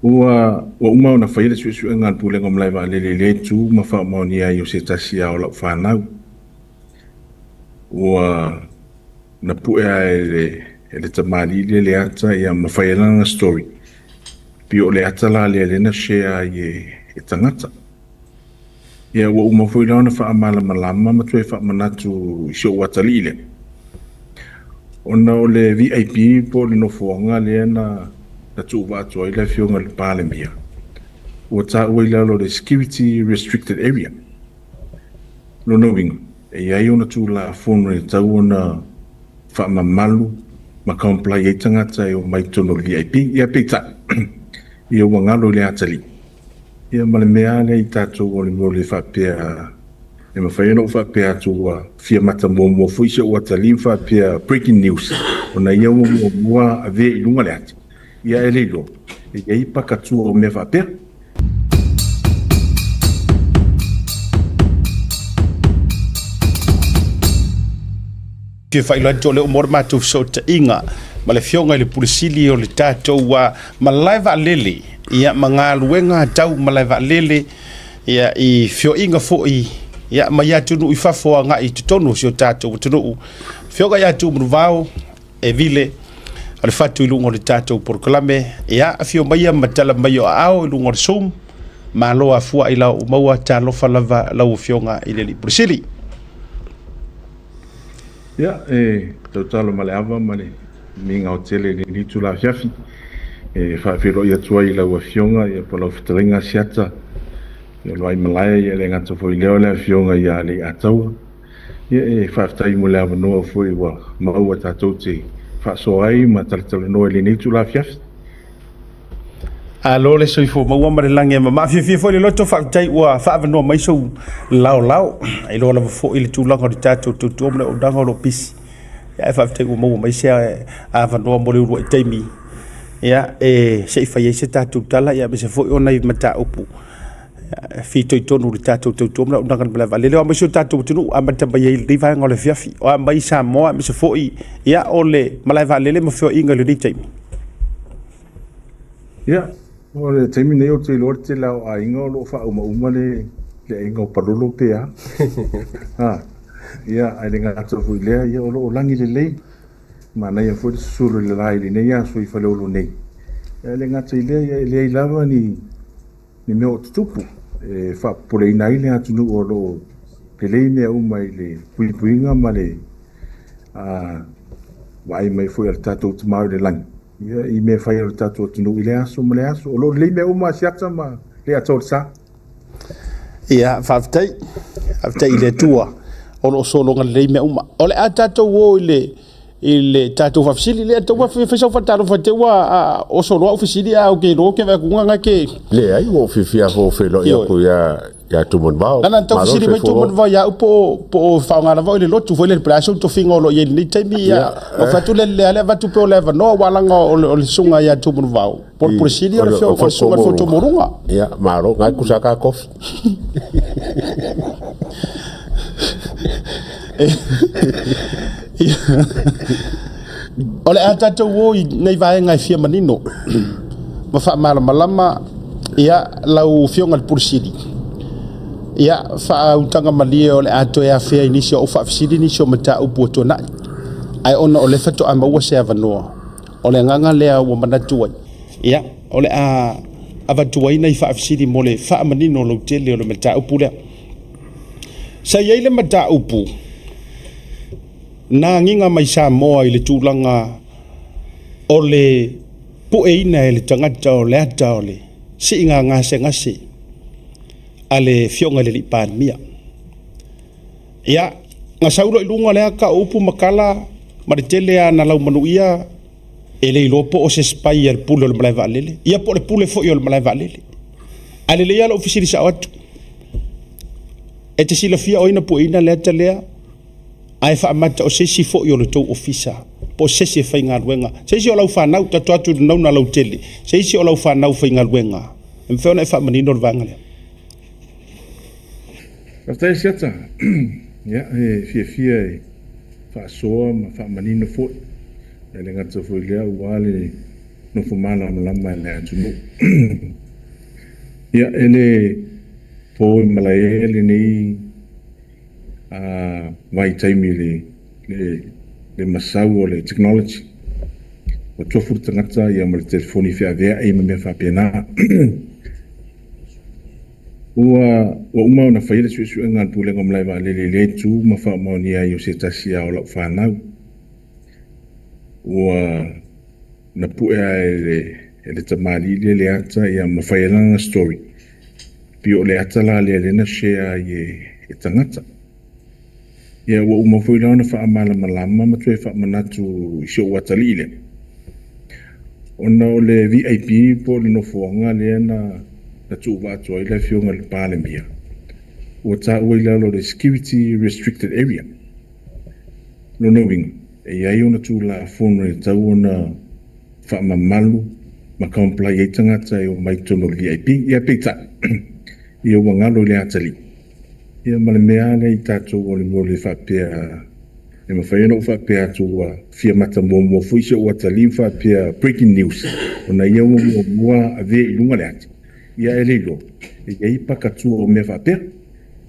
Ua uma na faile su ngal pule ngom Malaeva'alele le tu ma fa monia yo se tasia o la fanau. Ua na puea ele tamali le ata ia ma faile na story. Pio le ata la le na share e tangata. Ia ua uma foi la na fa amala malama ma tu fa manatu sho watalile. Ona o le VIP po le no fonga le na tu va to ile fionga le pale mia. Wata wila lo the security restricted area. Lo knowing e ai ona tu la phone re tau ona fa mamalu ma comply e tangata e o mai tono VIP ia pita. Ia wangalo le atali. Ia male mea le i tatou o le mole fa pia e ma whaino fa pia tua fia mata mo fuisa o atali fa pia breaking news. Ona ia mua ave i lunga le ati. Ia ele lo. Ia i pakatu o me fa pia. Ke whailan tō leo mora mātou so ta inga ma le fionga le pulisili o le tātou wa Malaeva'alele ia mga luenga tau Malaeva'alele ia i fio inga fo'i ia ma ia tunu i whafoa nga i tutonu si o tātou tunu fionga ia Tumanuvao Evile Falefatu i lungo le tātou Porokalame ia fio maia matala mai o ao i lungo le som ma loa fua i lau maua tālofa lava lau fionga i le li pulisili. Ya, tautalo maleava male minga hotele ni tu la fiafi fa filo ia tua i la fionga ia po la fitringa siata ia lo ai malaya ia le ngata foi leo la fionga ia le atau ia fa tai mo la no foi wa ma o tatou te fa so ai ma tatou no le ni tu la fiafi alo le soifo maua ma le lange ma fi foi le loto fa tai wa fa no mai so lao ai lo la fo ile tu langa de tato tu mo o danga lo pis ya fa tai mo mai se a fa no mo le ro taimi ya se fa ye se tato tala ya be se fo ona i mata upu fi to tonu le tato tu mo o danga bla vale le ma so tato tu a mata ba ye riva ngole fiafi o mai Samoa me se fo ya ole Malaeva'alele mo fo inga le taimi ya o le taimi nei o te lorte lau a inga o lo fa uma le inga o parolo pea. Ia, ai le ngata fui lea, ia o lo langi le lei. Ma na ia fui suru le lai le nei, ia sui fale olo nei. Ia le ngata i lea, ia lea i lava ni mea o tutupu. Fa pole i nai le atunu o lo le lei mea uma i le puinga ma le wai mai fui al tatou tamau le langi. Ia i me fai al tatou tunu i le aso ma le aso. O lo le mea uma siata ma le atau sa. Ia faftai le tua o lo solo ngal le me uma o le atato wo ile tato fafsili le to wa fe so fatalo fate wa o solo ofisili a o ke ro ke va kunga ke le ai wo fi fo fe lo ya ko ya Tumanuvao ana to ofisili me Tumanuvao ya po fa ngana va le lotu fo le plaso to fingo lo ye ni taimi ya o fatu le va tu pe o le va no wala nga o le sunga ya Tumanuvao por ofisili o le fo sunga fo to morunga ya maro ngai kusaka kofi ole atato wo nei vai ngai fia manino ma fa malama ia lau fionga le pursidi ia fa utanga malie ole ato ia fia inisio o fa fisidi inisio mata upu tona ai ona ole fato ama wa se avanoa ole nganga lea wo manatu ia ole a avatu ina fa fisidi mole fa manino lo tele ole mata upu le sa ile mata upu na nginga mai Samoa i le tūlanga o le pueina e le tangata o le ata o le si inga ngase a le fionga le lipan mia. Ia, nga sauro i lunga lea ka upu makala ma le tele a na lau manuia e le ilopo o se spai al pule o le Malaeva'alele. Ia po le pule fo i o le Malaeva'alele. A le lea la ofisiri sa atu. E te sila fia oina pueina le ata lea ai fa mata o sesi fo yo le to ofisa po sesi fa inga luenga sesi o lau fa nau tatu atu nau na lau tele sesi o lau fa nau fa inga luenga mfeo na fa manino vanga le Pastai siata ya fa soa ma fa manino fo le ngata fo le wale no fumana malama le atunu. Ia ele po Malaeva'alele nei vai taimi le masau o le technology. O tofu tangata ia ma le telefoni whiawea e ma mea whapena. Ua uma na whaile sui ngā pulenga Malaeva'alele le tu ma whaamoni ai o se tasi a o lau whanau. Ua na puea le tamali le ata ia ma whailanga story. Pi o le ata la le na shea e tangata. Ia ua uma whaila na whaamala malama ma tue whaamanatu i se o atali ile. Ona o le VIP po le nofuanga le na tu watu ai le fionga le pale mia. Ua ta uila lo le security restricted area. Lo knowing, e iai ona tu la fono e tau ona whaamamalu ma kaumplai e tangata e o maitono le VIP. Ia peita, ia wangalo le atali. Ia male mea le i tātou o le mo le whapea e mawhaina o whapea tua fia mata mō fuise o atali whapea breaking news. Ona ia mua a ve i lunga le ati. Ia e leilo, e iei pakatua o mea whapea.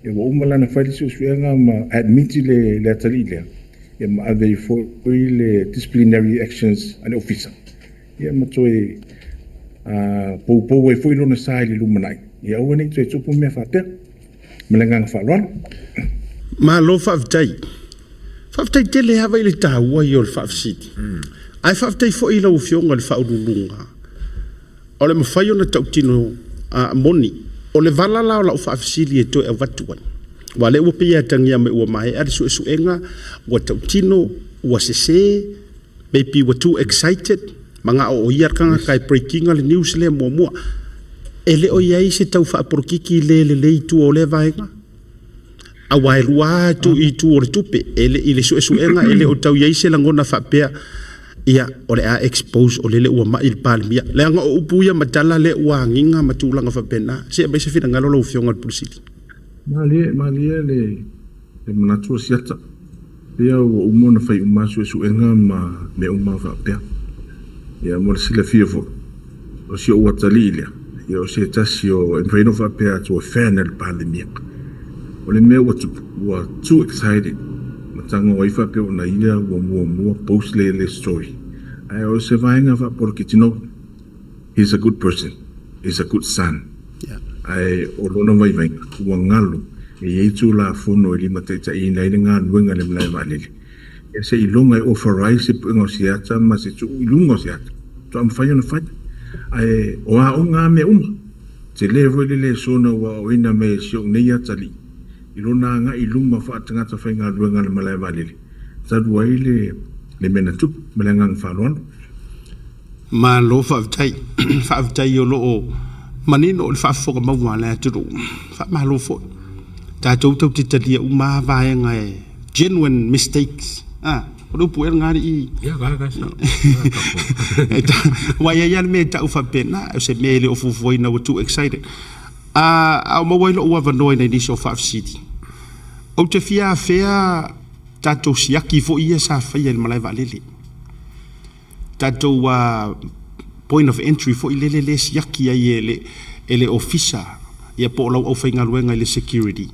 E wa umalana whaile se usuenga ma admiti le atali lea. Ia ma ave i foi le disciplinary actions ane officer. Ia ma toi pou e foi lona sai le lumanai. Ia ua nei toi tupu mea whapea. Melenganga whaaloana. Ma lo whaafitai. Whaafitai tele hawa i le tāua i o le whaafisiti. Ai whaafitai fo i lau fionga le whaurulunga. O le mawhai o na tautino moni. O le valala o lau whaafisili e toi a watuan. Wa le ua pia tangia me ua mai. Ari su enga ua tautino, ua sese, maybe ua too excited. Manga o iarkanga kai breakinga le news le mua. Ele o iai se tau whaaporokiki le itu o le vaenga. A wai rua tu i tu o le tupe. Ele i le suenga ele o tau iai se langona whapea. Ia o le a expose o le ua mai il palmia. Le anga o upuia matala le ua nginga matulanga whapena. Se abai se whina ngalo lau fionga pulisiti. Malia le manatua siata. Pea o umona whai umasu e suenga ma me uma whapea. Ia mo le sila fiafo. O si o watali ilea. Ia o se tasi o enwhaino whapea tu o whena le palmia. O le mea ua too excited. Matanga o ifa peo na ia ua mua post le story. Ai o se vaenga wha porokitino. He's a good person. He's a good son. Yeah. Ai o lona mai vaenga. Ua ngalo. E eitu la fono e lima teita i na ngā luenga le Malaeva'alele. E se ilonga e authorize se puenga o siata ma se tu ilunga o siata. Tu am whai ona whai. Ai o a o ngā mea uma. Te levo le sona ua o ina me si o nei atali. Ilona nga iluma fa tangata fa nga luenga le Malaeva'alele. Tadu ai le mena tup melenga whaaloana. Ma lo whaafitai o lo o manino o le whaafoka maua le aturu. Ma lo fo. Tātou tau te talia uma vaenga e genuine mistakes. O rupu e ngāri i. Ia kasa. Wai ai me tau whapena. O se mele o fufuaina o too excited. Au mawailo ua vanoi nei niso whaafisiti. O te fia fea tātou siaki fo ia sa whaia le Malaeva'alele. Tātou point of entry fo i le siaki ai ele officer. Ia po lau au whainga luenga le security.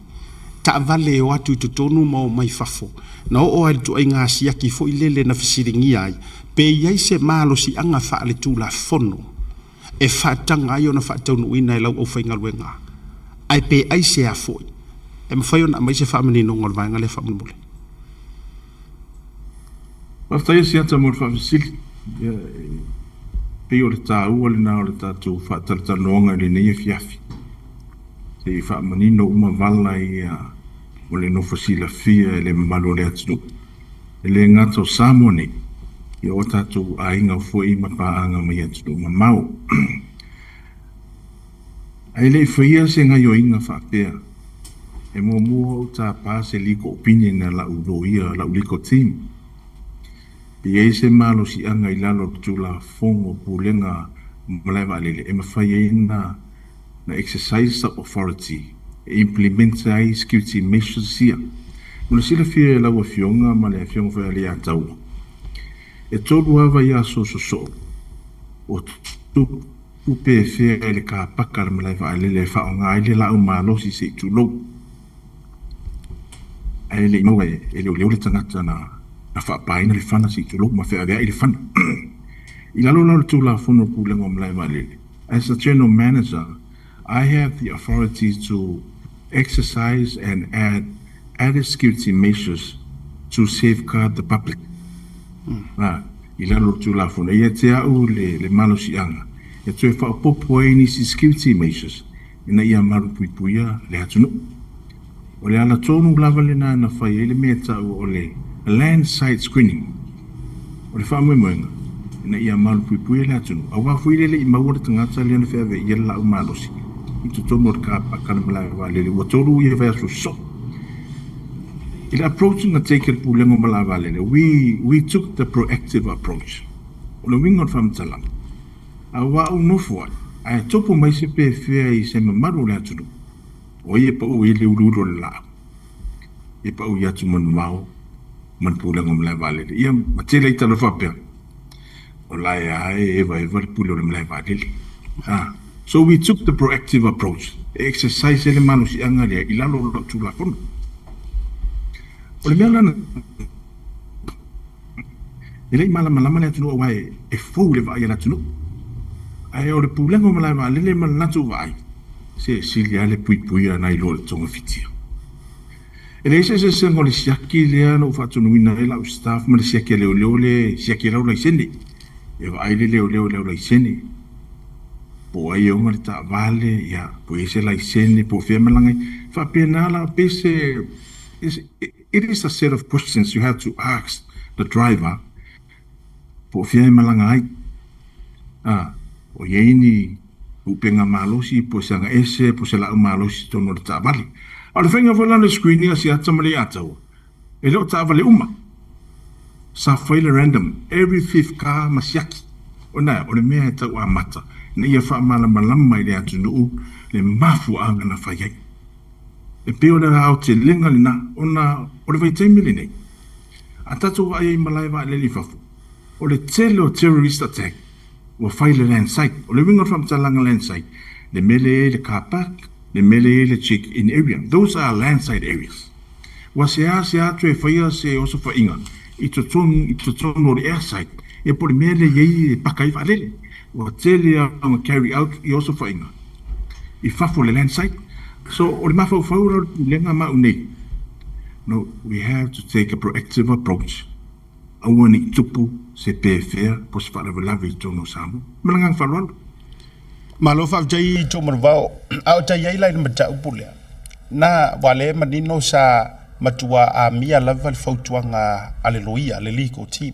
Ta vale o atu tu tonu mau mai fafo. Na o ai tu ai ngā siaki fo i lele na fisiringi ai. Pe iai se malo si anga wha le tu la fono. E whaatanga ai o na whaataunu ina e lau au whainga luenga. Ai pe ai se a foi. E mawhai o na mai se whaamani no ngol vaenga le whaamanmule. Whaftai si ata mo le whaafisili. Pe o le tā ua le nā o le tātou whaataratanoanga le nei e fiafi. Se i whaamani no uma vala i o le no fasila fia e le mamalo le atinu. E le ngata o Samoa nei. I o tātou a inga fua i mapaanga mai atinu mamau. Ai le whaia se ngai o inga whapea. E mua o tā pā se liko opini na lau loia, lau liko team. Pe ei se malo si anga i lalo tula fongo pulenga Malaeva'alele. E mawhai na exercise the authority. E implementa ai security measures sia. Muna sila fia e lau a fionga ma le a fionga whai le a taua. E tolu awa ia so. o tu upe fe le ka paka le Malaeva'alele fa o ngai le la o malo si se tu lo ai le mo e le tangata na fa paina le fana si tu lo ma fe ave le fana ila lo tu la fono pu le ngom Malaeva'alele. As a general manager, I have the authority to exercise and add added security measures to safeguard the public. Ila lo tu la fono ia te au le malo si anga. E tue wha popo e ni si security measures. Ina ia maru pui puia le hatunu. O le ala tonu lava le na whai ele mea tau o le land site screening. O le wha moenga. Ina ia maru pui puia le hatunu. A wafu ile le i maua tangata le ana whea ia la umalosi. I tu tomo o ka pakana Malaeva'alele. Ua tolu ia whea so. In approaching a take it pulengo Malaeva'alele, we took the proactive approach. O le wingon whamtalang. A wa unofua, a topo mai se pe fea I se mamaru le atunu. O ie pa u I le ururo le lao. Ie pa u I atu Tumanuvao man pulengo Malaeva'alele. Ia matele I talo whapea. O lai ae eva le pule o le Malaeva'alele. So we took the proactive approach. Exercise ele manu si anga lea ilalo lo tula kono. O le mea lana. Ele I malama le atunu o wae e fau le vaai le atunu. Ai o le pulengo Malaeva'alele ma natu vai se silia le pui ana I lo le tonga fitia. E le se ngo le siaki le no fatunuina e la staff ma le siaki le siaki la sene. E vai le la sene. Po ai o le ta vale ya po se la sene po fe malanga fa pena la pese it is a set of questions you have to ask the driver po fe malanga ai o yeini upenga malosi po sanga ese po se la malosi tono le tabali o le fenga vola le screening si atamali atau e lo tabali sa faile random every fifth car masiaki ona o le mea tau amata na ia fa malama I le atunu le mafu anga na fai e peo le au te lenga le na ona o le vaitaimi le nei a tatu ai Malaeva'alele fafu o le tele o terrorist attack o fai le land site, o le wingo whamtalanga land site, le mele le car park, le mele le check-in area. Those are land site areas. Wa se atu e whaia se oso whainga, I to tono le air site, e po le mele yei pakai whalele, wa tele a carry out I oso whainga. I fafo le land site. So, o le mafau whaura lenga maunei. No, we have to take a proactive approach. Aua ni tupu se pefea po se whalawalawe I tono Samoa. Malangang whalawala. Malo whawjai Tumanuvao, au tai ai lai mata upulea. Na wale manino sa matua a mia lava le fautuanga aleluia, le liko team.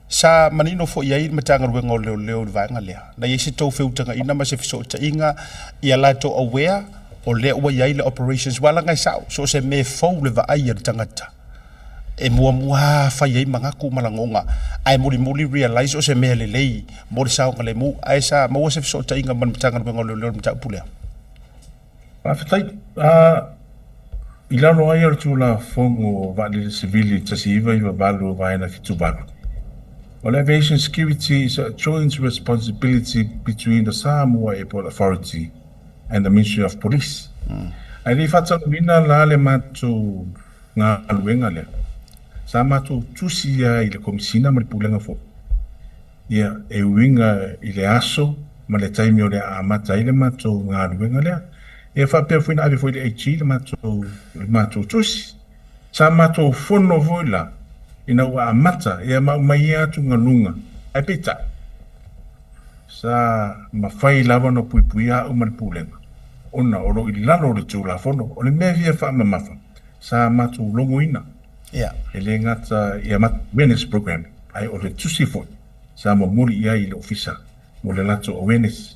Sa manino fo iai matanga ruenga leo vanga lea. Na yesi tau feutanga ina ma se fiso ta inga ia lato aware o lea ua iai le operations wala ngai sao. So se me fau le va aia le tangata. E mua fai ai mangaku malangonga ai muli realize o se mea lelei mo le sao ngale mu ai sa mo se fiso ta inga man matanga ruenga leo mata upulea. Fatai ilano ai tu la fongo vale civili tasiva I valo vai na fitubalu. Well, aviation security is a joint responsibility between the Samoa Airport Authority and the Ministry of Police. Ai le fata mina la le matu nga aluenga le. Sa matu tusia I le komisina ma le pulenga fo. Ia e winga I le aso ma le taimi o le amata I le matu nga aluenga le. E fa pe fuina ave foi le HG le matu tusi. Sa matu fono voila. Ina ua amata ia mai atu ngalunga ai pita sa mawhai lava no pui a uman pulenga ona oro I lalo le tūla fono o le mea via wha mamafa sa matu longo ina ele ngata ia mat awareness program ai o le tusi fo sa mo muri ia I le ofisa mo le lato awareness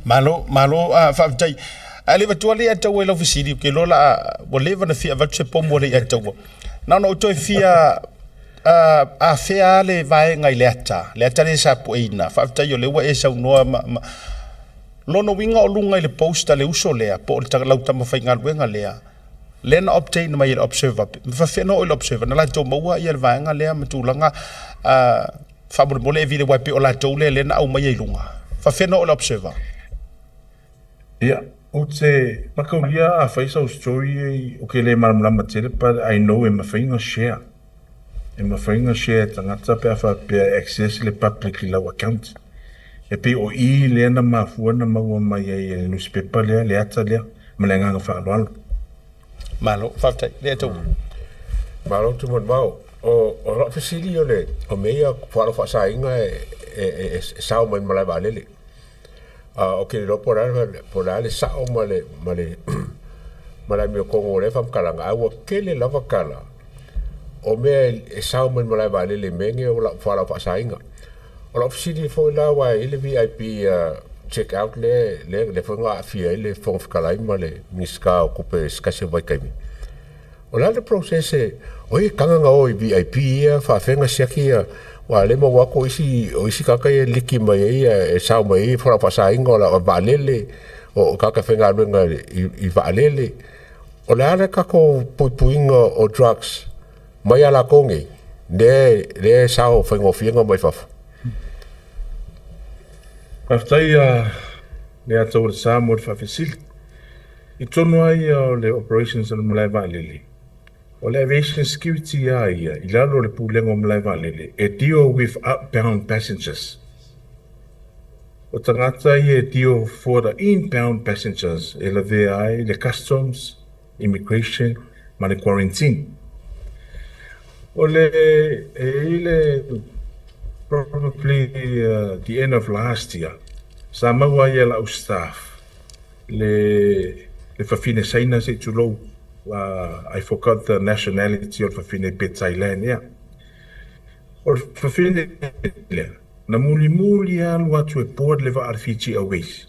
malo whawtai a lewa tuale a tau e lau visiri ke lola o lewa na fia vatu se pomo le a tau no toi fia a fea le vai ngai leata le sa puina whawtai o lewa e sa unoa lono winga o lunga I le posta le uso lea po le tagalau tama whai ngaluenga lea lena obtain mai il observer fa fe no il observer na la to maua I le vai ngai lea matulanga Whamole Evile wai pe o la tau le lena au mai ilunga. Whawhena o la observer. Ia, o te makaulia a whaisa o story o ke le maramrama tere, but I know e mawhainga share. E mawhainga share tangata pe a whapea access le publicly lau account. E pe o I lea na mafua na maua mai e newspaper lea, le ata lea, ma le nganga whaaloalo. Malo, whaftai, lea tau. Malo Tumanuvao, o la fasili o le, o mea whalo whasainga e sao mai Malaeva'alele. O ke lo por ale sao male me kongo le fam kalanga awa kele lava kala o me e sao mai Malaeva'alele menge o la whala whasainga o la fasili fo la wa ile VIP check out le fonga afia ile fong kalai male miska o kupe skase vai kaimi o la le process o i kanga o VIP ia fa fenga siaki wa le mo wako isi kaka e liki mai e sao mai fora pasainga o la Va'alele o kaka fenga luenga i Va'alele o le ala kako puipuinga o drugs mai ala kongi le sao fenga fienga mai fafu Aftai le ata o le Samoa whawhesili. I tonu ai o le operations o le Malaeva'alele. O le aviation security ia I lalo le pulenga o Malaeva'alele e deal with outbound passengers. O tangata e deal for the inbound passengers e la VI, le customs, immigration, ma le quarantine. O le probably the end of last year, Samoa Airport staff le whawhine saina se tulo. I forgot the nationality of Fafine pe Thailand, yeah. Or Fafine, na muli alu atu e board leva ar Fiji Airways.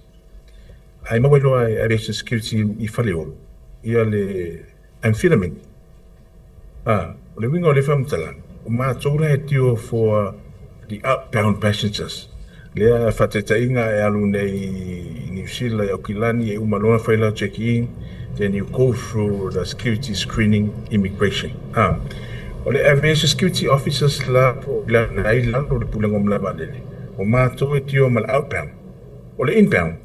Ai mawelo ai aviation security I faleo. Ia le amphetamine. Le winga o le whamtala. O maa tōra e tio for the outbound passengers. Lea whatetainga e alu nei New Zealand, Okilani, e umalona whaila check-in. Then you go through the security screening immigration. O le aviation security officers la nai lalo le pulenga o Malaeva'alele. O mātou e tio ma le outbound. O le inbound.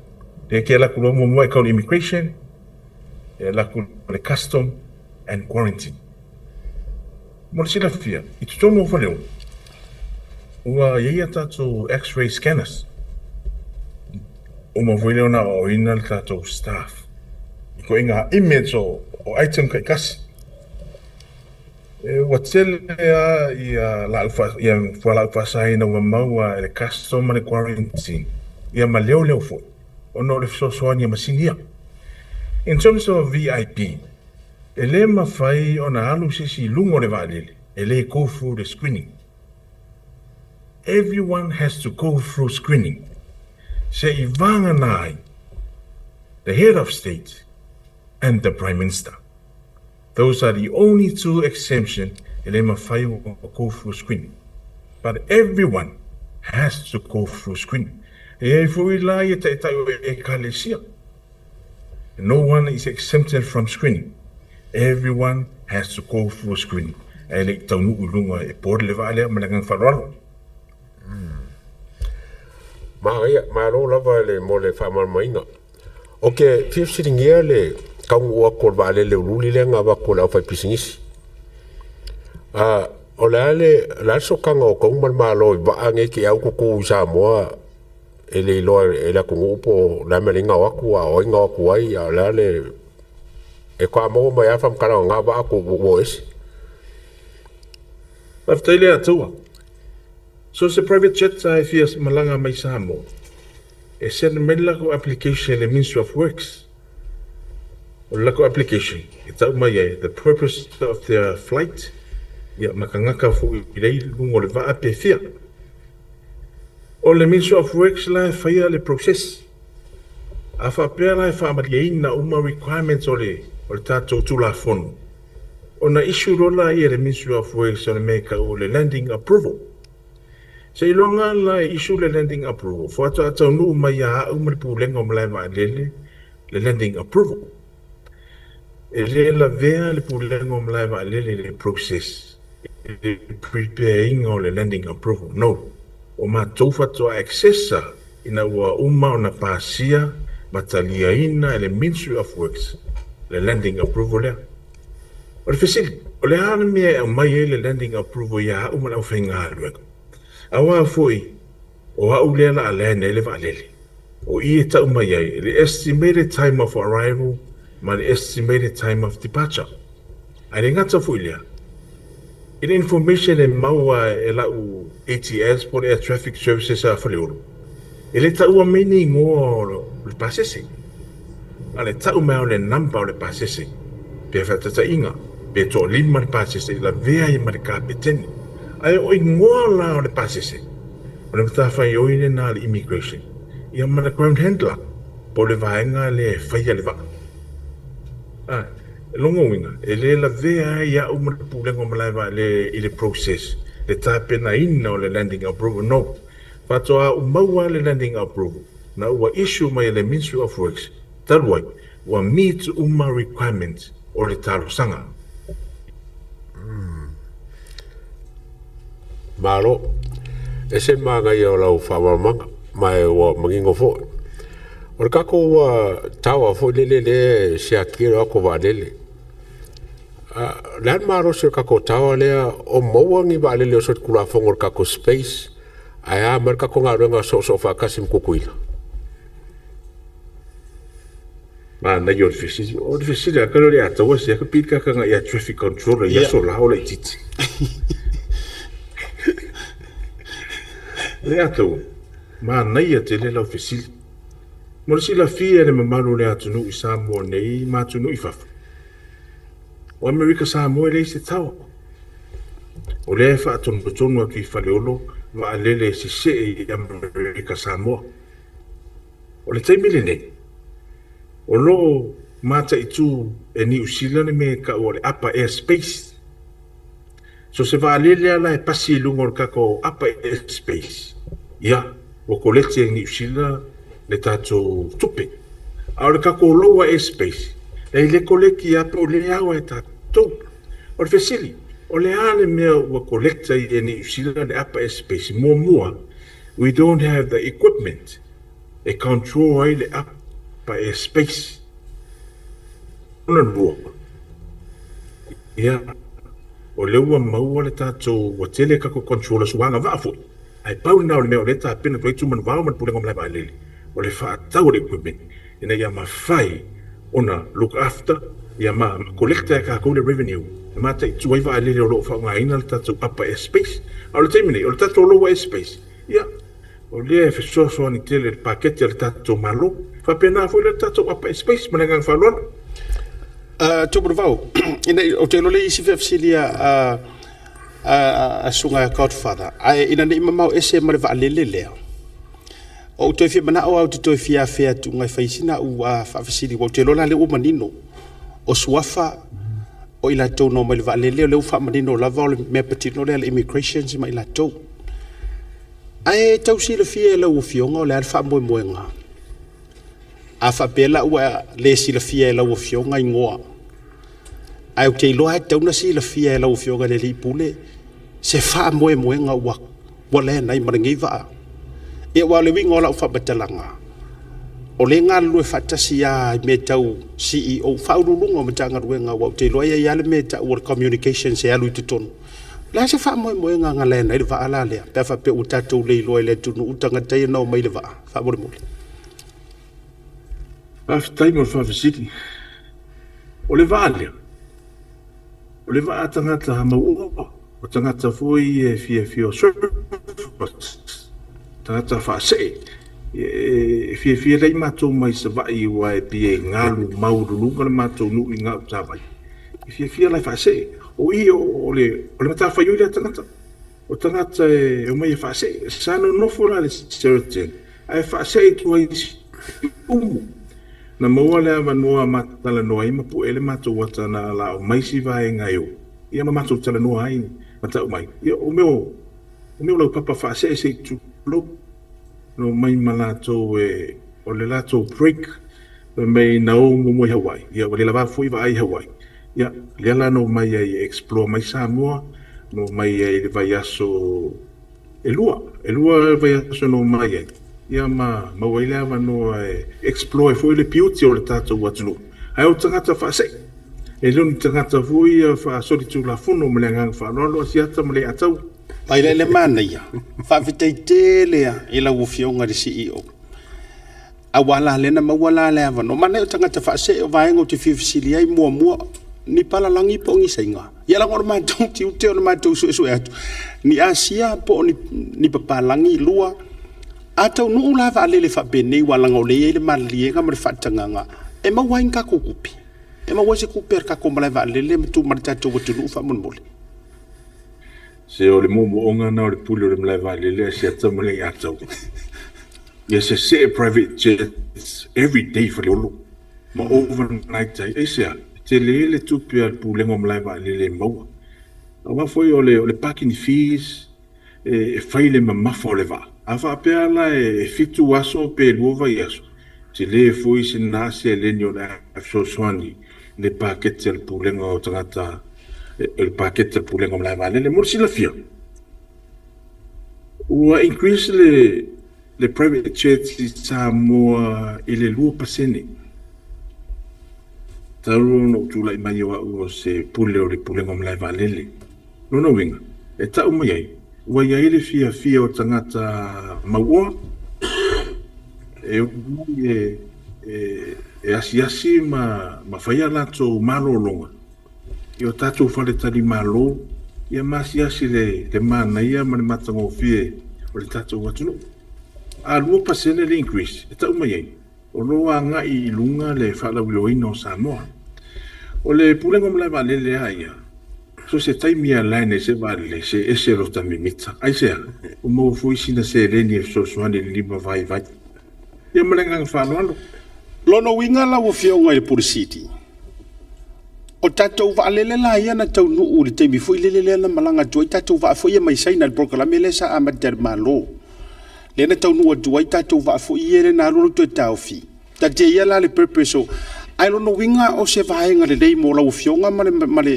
Le ke laku lomo mua e kau le immigration, e laku le custom and quarantine. Mo le sila fia, I tutono o whaleo. Ua ia tātou x-ray scanners. O ma whaleo na o ina le tātou staff. Ko inga image o item kai kasi. Wa tele ia la alfa ia fala alfa sai na maua le customer quarantine. Ia maleo fo. Ono le so ni masinia. In terms of VIP, ele mafai ona alu sisi lungo le Va'alele. Ele go through the screening. Everyone has to go through screening. Se ivanga nai, the head of state and the Prime Minister. Those are the only two exemptions Elema Fai will go through screening. But everyone has to go through screening. No one is exempted from screening. Everyone has to go through screening. Malo lava le mo le whamaramainga. Ok, fifth sitting here le kaungu ua kol Va'alele uruli le ngā ko la whai pisingisi. O le ale, la so kanga o kaungu malo I vaange ki au kuku I Samoa e le iloa e la kungu upo la mele ngā waku a o ngā waku ai a le ale e kwa mo mai a whamkara o ngā waa ko wo esi. Paftaile atua. So se private jet ai fias malanga mai Samoa. E send lako application le Ministry of Works. O lako application. E tau mai e, the purpose of their flight. Ia makangaka fu I rei lungo le waa pe fia. O le Ministry of Works la e whaia le process. A whapea la e whaamariei na uma requirements o le tātou tula whonu. O na issue rola I le Ministry of Works o le meka o le landing approval. Se ilonga la issue le landing approval. Fwata atau nuu mai a umaripu lenga o Malaeva'alele le landing approval. E le la vea le pulenga o Malaeva'alele le process. Le preparing o le landing approval. No. o mātou fatoa accessa ina ua uma o na pasia matalia ina le Ministry of Works le landing approval lea. O le fesili, o le ana mea e mai e le landing approval ia hau mana au whainga aluega. Awa foi, o hau lea la alea nei le Va'alele. O i e tau mai ai, le estimated time of arrival ma le estimated time of departure. Ai le ngata foi lea. I le information e maua e lau ATS po le Air Traffic Services a whaleolo. E le tau a meni ngoa le pasese. A le tau mea o le namba o le pasese. Pea whatata inga. Pea toa lima le pasese. La vea i ma le kapeteni. Ai o i ngoa la o le pasese. O le matawhai oine na le immigration. Ia mana ground handler. Po le vaenga le whaia le vaa. Longo winga. E le la vea ia umar pulengo Malaeva'alele i le process. Le tāpena ina o le landing approval. No. Fatoa umaua le landing approval. Na ua issue mai le Ministry of Works. Taluai, ua meet uma requirements o le talo sanga. Malo, e se manga i o lau whawamanga, mai o mangingo fo. O le kako ua tawa fo le se akira ako Va'alele. Lehan maro se kako tawa lea o mauangi Va'alele o sot kulafongo o kako space, ai mar kako ngā runga so whakasim kukuila. Ma na yo fisisi o fisisi a kalo le ata wa se ka pika ka nga ya traffic controller ya so la o le titi. Le ato ma na ya te le la fisisi. Mo si la fia le mamalu le atu no i Samoa nei ma tu no i fafa. O America Samoa le se tau. O le fa ton botonu ki faleolo Va'alele se i America Samoa. O le taimile nei. O lo mata i tu e New Zealand me ka o le upper airspace. So se Va'alele ala e pasi lungo le kako upper airspace. Ia, o kolete New Zealand le tato tupe. A o le kako lower airspace. Le le koleki apa o le awa e tato. O le fesili. O le ane mea ua kolekta i New Zealand le upper airspace. Mua. We don't have the equipment. E control ai le upper airspace. Ona lua. Ia. O le ua maua le tato wa tele kako controller suanga vaafo. Ai pau na o le mea o le ta pena toi Tumanuvao man pulengo Malaeva'alele. O le whaatau le equipment. Ina ia mawhai ona look after. Ia ma collecta e kako le revenue. Ma te tuai Va'alele o loo whaunga ina le tato upper airspace. A o le teimine, o le tato lower airspace. Ia. O le e fesoasoa ni tele le pakete le tato malo. Whapena fo le tato upper airspace. Manangang whaluana. Tumanuvao, ina o te lole isi fefsilia a sunga Godfather. Ai ina ni mamau ese ma le Va'alele lea. O te fia mana o te toi fia fea tu ngai faisina u a fafisili o te lola le u manino. O suafa o ila tau no ma le Va'alele le u fa manino lava o le mea patino le immigration ma ila tau. Ai tau si le fia le u fionga o le alfa moenga. A fa bela u le si le fia le u fionga ingoa. Ai o te iloa tau na si le fia le u fionga le li pule. Se fa moenga wa le nai marangi va. E wa le wingo la fa batalanga. O le ngā lue fatasi a me tau CEO whaurulunga o matanga ruenga wa te loia i ale me tau o communication se alu te tonu. La se wha moenga ngā lena i le Va'alele. Pea wha pe u tatou le iloa i le tunu utanga teia nao mai le waa. Wha mole mole. Aftai mo whawhisiki. O le Va'alele. O le waa tangata ha maua. O tangata fui e fia o surplus. Tangata whaasei. Fia lei mātou mai sa vai wa e pie ngalu maurulunga le mātou nui ngā utawai. Fia lai whaasei. O i o le matawhai ui le tangata. O tangata e o mai e whaasei. Sano nofo la le Seraten. Ai whaasei tua isi umu. Na maua lea manua matala noa ima pu ele mātou wata na la o maisi vai ngai o. Ia ma mātou tala noa haini matau mai. Ia o meo lau papa whaasei se tu lo. No mai malato e o le lato break mai na o mo Hawaii. Ia o le lava foi vai Hawaii. Ia le ala no mai e explore mai Samoa, no mai e le vai aso lua vai sono mai ai. Ia ma waile ava no explore foi le beauty o le tātou atunu. Ai o tangata whaasei. E leo ni tangata vui wha sori tu la funo mle ngang wha nolo si ata mle atau. Pai le mana ia. Whawhitai te lea e la ufionga di CEO. A wala lena ma wala le ava no mana o tangata whaasei o vaenga o te whiwhisili ai mua ni pala langi po ngi sainga. Ia la ngor mātou ti ute o na mātou su atu. Ni asia po ni papalangi lua. Atau nuu la Va'alele whabene walanga o le malienga ma le whaatanganga. E ma wain ka kukupi. E ma wase kuper ka komala Va'alele ma tu maritato watu nuu whamunmole. Se o le momo onga na o le puli o le Malaeva'alele si ata mle atau. Yes, I say private jets every day for the olo. Ma overnight day. Esia, te le tupi al pulengo Malaeva'alele maua. Awa foi o le parking fees, e fai le mamafa o le va. Awa apea la e fitu aso pe luova i aso. Te le foi se nasi e leni o le afsoswani le pakete al pulengo o tangata, le pakete al pulengo Malaeva'alele. Morsi la fia. Ua increase le private jets i Samoa i le lua pasene. Taru no tula i mai o se pule o le pulengo Malaeva'alele. No winga. E tau mai ai. Ua ia ele fia o tangata maua. E asi ma whaia lato malo longa. I o tatou whare tari malo. Ia masi le mana ia ma le matango fie o le tatou atunu. A lua pasene le increase. E tau mai ai. O loa nga i lunga le whalawioina o Samoa. O le pulengo Malaeva'alele aia. So se taimia laine se vale se ese rota mimita. Ai sea, o mo foi sina se leni e so soane lima vai. Ia malenga whanalo. Lono winga la wafionga i Purisiti. O tatou Va'alele la ia na tau nuu li teimi foi lelele na malanga tuai tatou foi mai saina le proklame le sa amater malo. Le na tau nuu tuai tatou foi ele na lolo tu tau fi. Tate ia la le purpose o ai lono winga o se vaenga le lei mo la ufionga ma le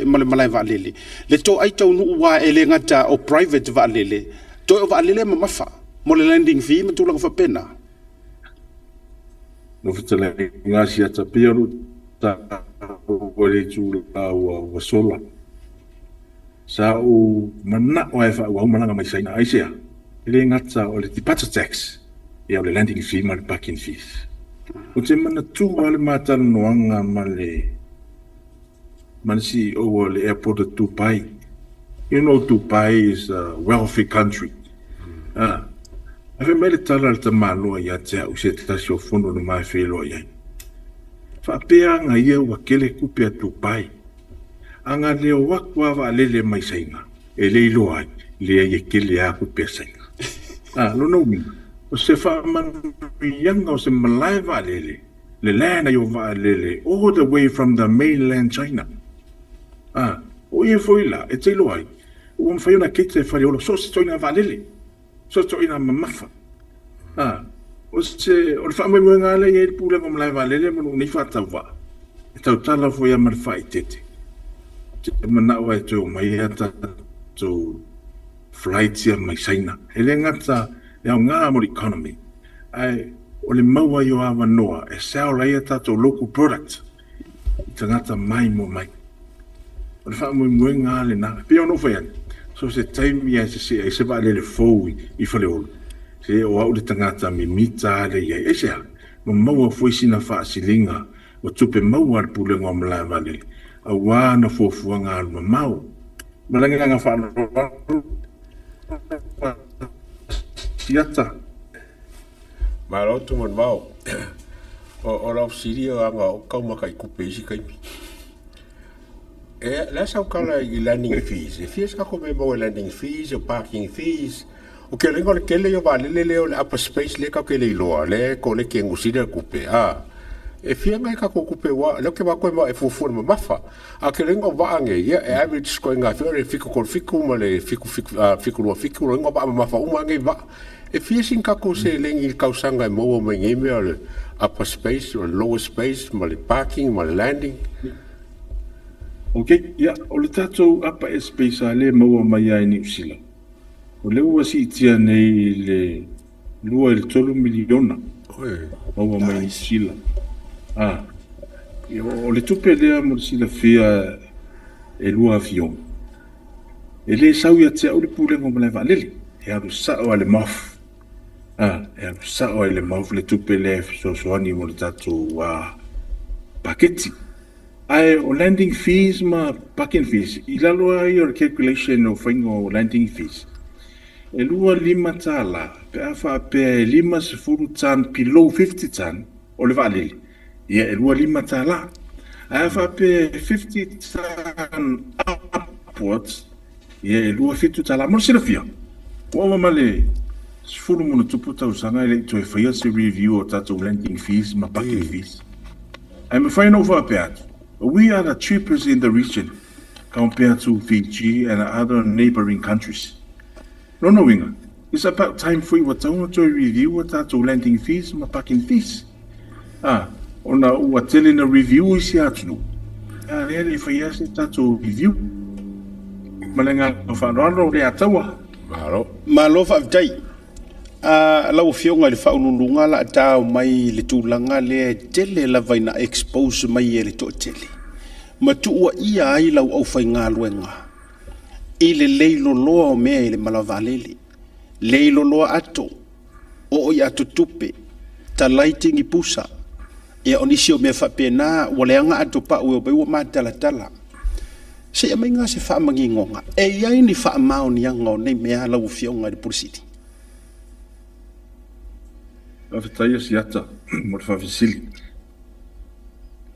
Malaeva'alele. Le to ai tau nuu wa ele ngata o private Va'alele. To o Va'alele ma mafa. Mo le landing fee ma tulang whapena. No fitala ngasi ata piaru ta o le tula o sola. Sa o mana o e wha malanga mai saina aisea. Ele ngata o le departure tax. Ia o le landing fee ma le parking fees. O te mana tu wale mātara noanga ma le CEO o le airport of Tupai. You know Tupai is a wealthy country. Awe mele tala le tamaloa ia te au se tasi o fono no mai whiloa iai. Whapea nga ia ua kele kupe a Tupai. Anga leo wakwa Va'alele mai sainga. E leilo ai, lea ia kele a kupe a sainga. Lono winga. O se whaamanianga o se Malaeva'alele, le lana i o Va'alele, all the way from the mainland China. O ia foila, e teilo ai, o mwhaiona kete whareolo, so se toina Va'alele, so se toina mamafa. O le whaamai ngale i e pulengo Malaeva'alele, manu ni whatau wa. E tau tala fo ia marwha i tete. Te manaua e tō mai ata tō flights ia mai saina. Ele ngata, Now ngā mo economy, ai o le maua i o awa noa, e sao lai tato local product, i tangata mai mo mai. O le wha mui ngā le nā, pia ono whaiani, so se taimi ai se Va'alele fōu i whale olu. Se o au le tangata mi mita le iai, e sea, ma maua fwoi sina wha asilinga, o tupe maua al pulengo am Malaeva'alele, a wāna fōfua ngā aluma mau. Marangi ngā whāna Siata. Malo Tumanuvao. O rau sirio anga o kaumaka I kupe isi kaimi. La sau kala I landing fees. E fees kako me mo landing fees o parking fees. O ke lengo le kele yo Va'alele leo le upper space le kako le iloa le ko le ke ngusida kupe. E fia ngai kako kupe wa le ke wa ko mo e fufu mo mafa. A ke lengo wa ange ia e average score nga fio le fiku ko fiku mo le fiku ngo ba mafa uma ngai wa. E fia sin kako se lengi kausanga mo mo ngeme le upper space or lower space mo le parking mo le landing. Okay, ya o le tatou upper space ale mo mai ai ni usila. O le ua si tia nei le lua i le 3 miliona. Maua mai sila. O le tupe lea mo sila fia e lua avion. E le sau ia tia o le pulenga o Malaeva'alele. E alu sao ale mafu. E alu sao ale mafu le tupe lea soani mo le tatu paketi. Ai o landing fees ma parking fees. I lalo ai o calculation o whainga o landing fees. E lua 5 tala. Pe awha pe 5 sefuru tan below 50 tan o le Va'alele. Ia e lua 5 tala. Ai awha pe 50 tan upwards. Ia e lua 50 tala. Mo sila fia. Wa male sefuru mo na tupu tausanga ele to e whaia se review o tato landing fees ma parking fees. Ai me whaina ufa pe atu. We are the cheapest in the region compared to Fiji and other neighboring countries. No, winga. It's about time for you to review what are landing fees, ma parking fees. Ona what telling a review is here to know. Really for yes, to review. Malenga of another de atawa. Malo fa tai. Lau fionga le whaunununga la tau mai le tūlanga le tele la vaina expose mai e le to tele. Ma tuua ia ai lau au whai ngā luenga. I le leilo loa o mea i le Malaeva'alele. Leilo loa ato. O i ato tupe. Ta lighting i pusa. Ia onisi o mea whapena waleanga ato pa ue o beua mātala tala. Se ia mai ngā se whaamangi ngonga. E iai ni whaamao ni anga o nei mea lau fionga le purisiti. Afetaia siata mo le whawhisili.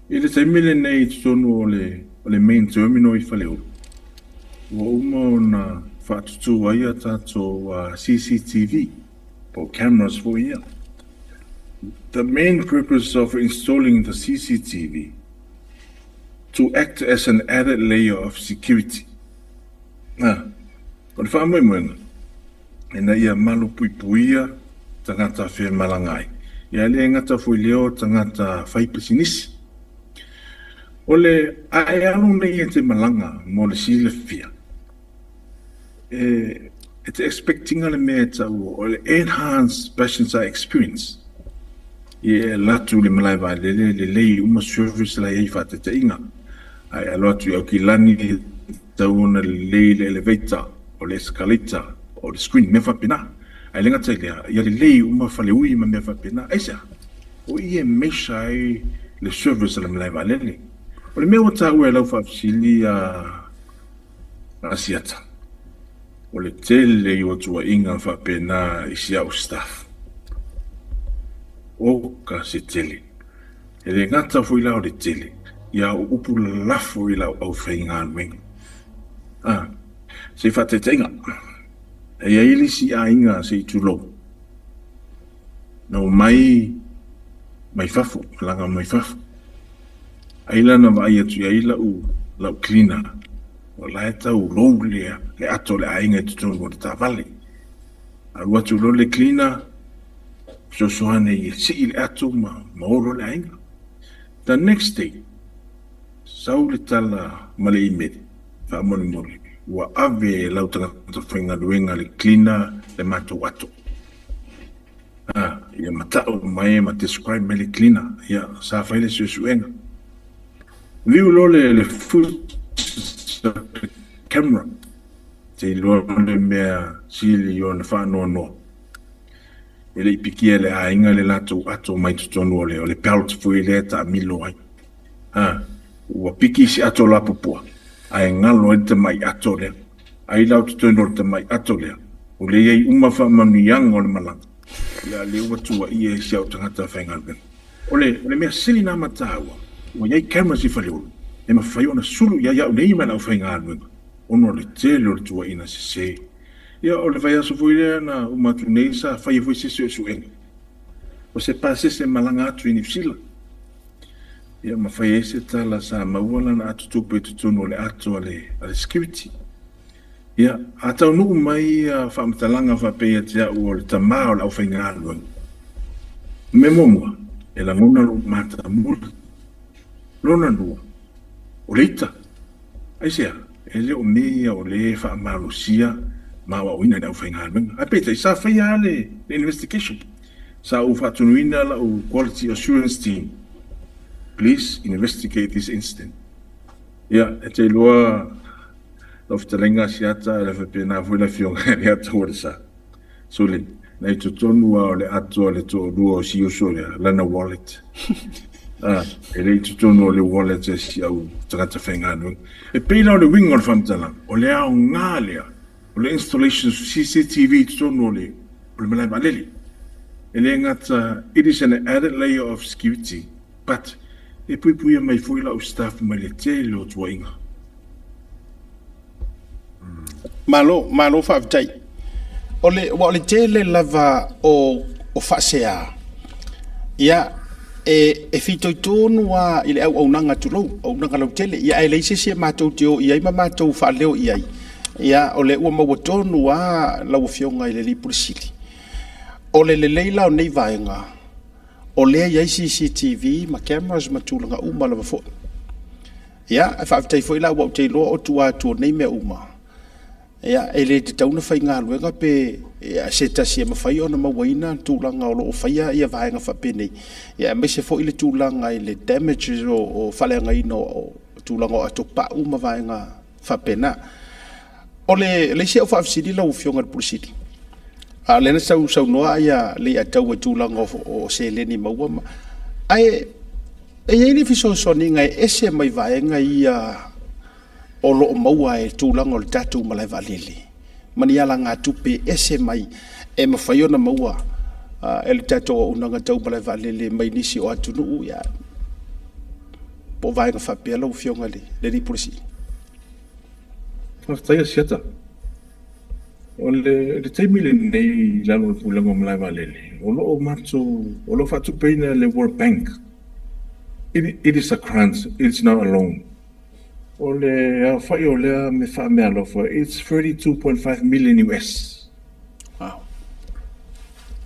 I le taimile nei tonu o le main terminal i Falefatu. Wa uma o na whaatutu aia tato CCTV or cameras for ia. The main purpose of installing the CCTV to act as an added layer of security. O le whaamoemoena, e na ia malu puipuia tangata whi malangai. Ia le ngata fui leo tangata whaipisinisi. O le ae anu nei e te malanga mo le sile fia. E te expectinga le mea tau o le enhanced passenger experience. Ia latu le Malaeva'alele le lei uma service la iei whatete inga. Ai alo atu au ki lani tau na le lei le elevator o le escalator o le screen me whapena. Ai lenga tai lea, ia le lei uma whale ui ma me whapena. Aisa, o ie meisha ai le service la Malaeva'alele. O le mea o tau e lau whapsili a siata. O le tele i o tua inga whapena i si au staff. O ka se tele. E le ngata fui lau le tele. Ia o upu lafo i lau au whainga anuenga. Se whatetenga. E ia ili si a inga se i tulo. Nau mai fafo, langa mai fafo. Aila na vai atu ia ila lau cleaner. O la e tau lou le ato le ainga i tutonu o le tāwale. Aru atu lo le cleaner. So soane i si i le ato ma oro le ainga. The next day, sau le tala ma le imedi. Whaamoni mori. Ua ave lau tangata whainga luenga le cleaner le mato ato. Ia matao mai ma describe me le cleaner. Ia sa whaile suenga. Viu lo le foot camera. Te lo le mea sili o na whanua no. Ele ipikia le ainga le lato ato mai tutonu o le pelt fui le ta milo ai. Ua piki si ato la pupua. Ai ngalo e te mai ato le. Ai lau tutonu o te mai ato le. O le iei umafa manuyang o le malanga. Ia le watua ia si au tangata whainga. O le mea sili na matawa. Ua iei cameras i whaleulu. E ma whai ona sulu ia iau nei mana au whainga anuenga. Ono le tele o le tua ina se se. Ia o le whai aso fui lea na umatu nei sa whai e fui sese o suenga. O se pa sese malanga atu i nipsila. Ia ma whai ese tala sa mauala na atu tupu e tutunu o le ato ale security. Ia atau nuku mai whaamatalanga whapea te au o le tamao le au whainga anuenga. Me momua, e la ngona lo mata mula. Lona nua. O leita, aisea, e le o mea o le wha amalusia mawa wina na ufainga men apeta sa faya le investigation sa ufatunuina la quality assurance team please investigate this incident te loa of telenga siata le pena vola fionga ya tsa sole na itotonu wa le ato le to duo si usole lana wallet ele itotonu le wallet si au tata fenga no e pena le wing on famtala o le au ngalia o le installation CCTV itotonu le Malaeva'alele ele ngata it is an added layer of security but e pui mai foi la o staff mai le tele o tuainga malo fa tai ole tele lava o fasea ia e fito tonu wa ile au nanga tulo au nanga lo tele ia ele se matou tio ia ma matou fa leo ia ole o mo tonu wa la fionga ile li pursili ole le leila o nei vaenga ole ia CCTV ma cameras ma tulanga uma la fo ia fa tai foi la o te lo o tua tu nei me uma ia ele te tauna fai ngā luenga pe se tasi ma fai ona mawaina tūlanga o lo faia ia vaenga fa pene ia me se fo ile tūlanga ile damages o falenga ino o tūlanga o atopa uma vaenga fa pena ole le se o fa fsidi la o fionga pulisiti a le na sau noa ia le atau tūlanga o se leni maua ai ni fiso soninga ese mai vaenga ia o lo maua e tūlanga o le tatu Malaeva'alele mani ala ngā tupe ese mai e mawhaiona maua e le tatu o unanga tau Malaeva'alele mai nisi o atunu ia po vaenga whapea lau fionga le ni polisi Whaftaia siata o le teimile nei lalo le pūlanga o Malaeva'alele o lo o lo whatupeina le World Bank it is a crime it's not alone Ole fai ole me fa me alofa it's 32.5 million US. Wow.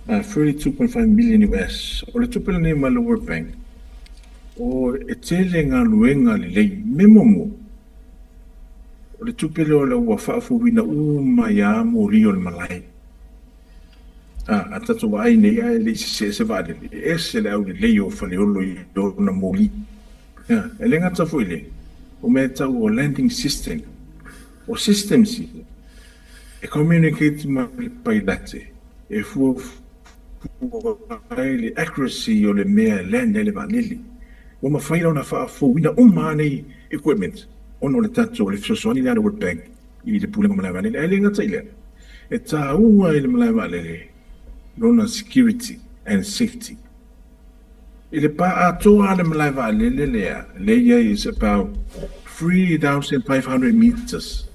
32.5 million US. Ole tupela nei ma le World Bank. O e tele ngā luenga le lei memomo. Ole tupela ole ua whaafu wina ia mo rio le malai. Atatu wa ai nei ai le se vade. Ese le au le lei o fale olo i na moli. Ele ngata fu ile. O me tau o landing system o systems e communicate ma pai date e fu le accuracy o le mea land ele vanili o ma fai ona fa fu wina nei equipment ono le tatu o le fisosoni le World Bank i le pūlenga Malaeva'alele ele ngata ile e ta ua i le Malaeva'alele lona security and safety ile pa atoa le Malaeva'alele lea is about 3,500 meters.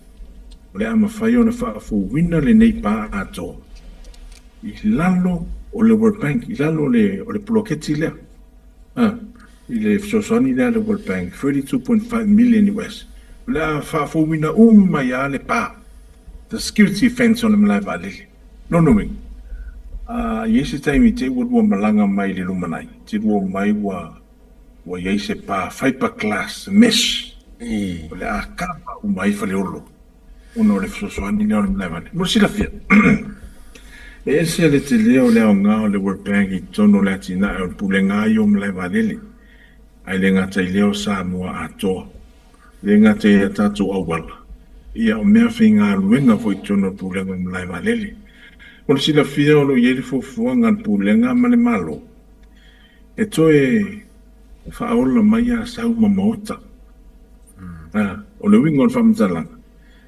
Le ama fai ona whaafu wina le nei pa atoa. I lalo o le World Bank, i lalo o le poloketi lea. I le fisosani lea le World Bank, 32.5 million US. Le a whaafu wina ia le pa. The security fence on le Malaeva'alele. No knowing. Yese taimi te ua malanga mai le lumanai. Te ua mai wa yese pa fiberglass mesh. Le a kapa mai fale olo. Uno le fisosoani leo le Malaeva'alele. Mo sila fia. Ese le te leo leo ngā le World Bank i tono le atina e o pulenga i o Malaeva'alele. Ai le ngata i leo Samoa atoa. Le ngata i atatu awala. Ia o mea whinga luenga fo i tono pulenga o Malaeva'alele. Mo sila fia o lo ieri fofua ngā pulenga ma le malo. E toe whaola mai a sau mamaota. O le winga on whamtalanga.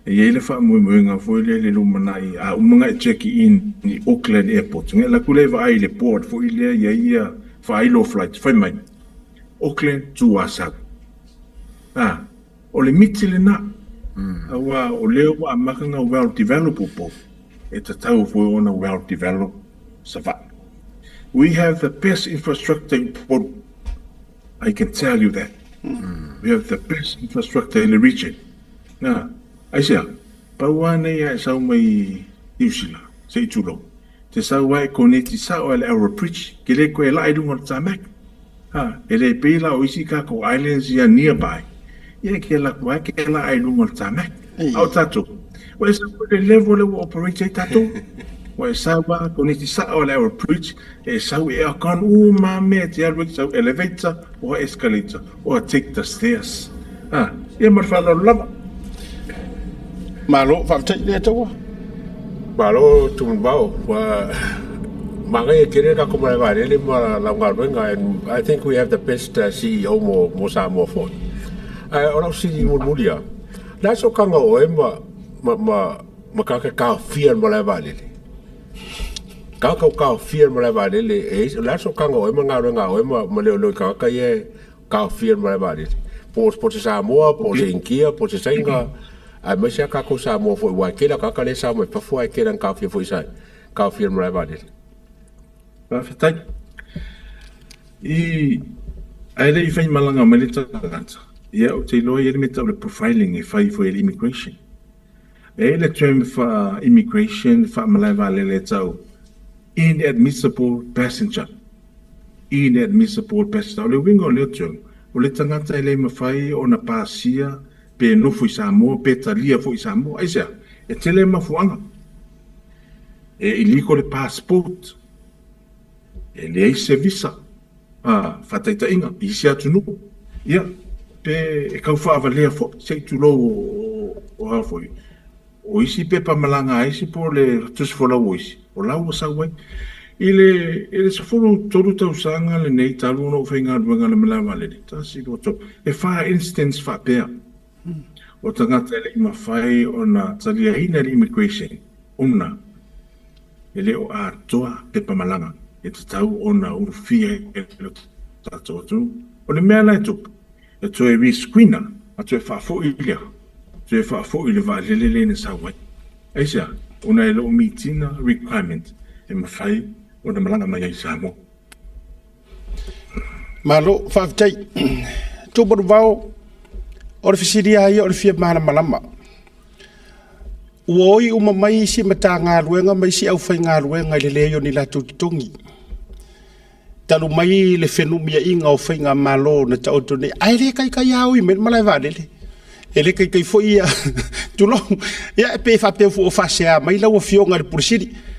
E iei le whaamuimuinga fo le lumanai a umanga e check in ni Auckland Airport. Nge la kuleva ai le port fo ile ia whailo flight. Whai mai. Auckland to Asab. O le miti le na. Awa o leo wa amakanga well developed po. E tatau fo ona well developed sava. We have the best infrastructure in Port. I can tell you that. We have the best infrastructure in the region. I say, pawana ya sa mai New say chulo. Te sa wa connect sa o our preach, kele ko ela idung on tamak. Ele pela o Isika ko islands ya nearby. Ye ke la idung on tamak. Au tato. Wa sa le level le operate tato. Wa sa wa koni ti sa o le preach e sa we a kan ma me ti alwe sa elevator or escalator or take the stairs. E mar fa lo lava. Malo fa te le to. Malo Tumanuvao wa mangai kire ka ko Malaeva'alele ma la ngalwenga, and I think we have the best CEO mo Samoa for. Ona si mo mulia. La so kanga o e ma ka fear Malaeva'alele. Ka fear Malaeva'alele e la so kanga o e ma ngalwenga o e ma leo ka ye ka fear Malaeva'alele. Po se Samoa, po se Inkia, po se Sainga. A me se ka ko Samoa fo wa kela ka le Samoa pa fo ai kela ka fear fo isa. Ka fear Malaeva'alele. Perfect. Ai le fai malanga mai le tangata. Ia o te loa ia le meta o le profiling e fai fo immigration. E le term fa immigration fa Malaeva'alele tau inadmissible passenger. Inadmissible passenger. O le wingo le term. O le tangata e le mawhai o na pasia pe nofu i Samoa, pe talia fo i Samoa. Aisea, e te le mafuanga. E iliko le passport. E le eise visa. Fataita inga, isi atu nuku. Ia, pe e kau whaavalea fo, sei tu lo o hawhoi. O isi pe pa malanga isi po le tusifola o isi. O lau o sauai. Ele safuru toru tau sanga le nei talu no whainga ruanga le Malaeva'alele. Tasi roto. E wha instance wha pea. O tangata ele ima whai o na talia hina le immigration. Una. Ele o a toa pe pa malanga. E te tau o na urufia e le tato atu. O le mea lai tupu. E to e riskwina. A to e whaafo ilia. To e whaafo ili wa'alele ne sawai. Aisia, una e lo mitina requirement. E mawhai o na malanga mai ai Samoa. Malo fa te Tumanuvao o le fisiria ai o le fia mana malama. Uoi uma mai si mata ngā ruenga mai si au whai ngā ruenga le leo ni la tukitongi. Talu mai le whenumia inga o whai ngā malo na tauto ne. Ai le kai au i men Malaeva'alele. E le kai fo ia tulong. Ia e pe whapeu fu o whasea mai lau o fionga le purisiri.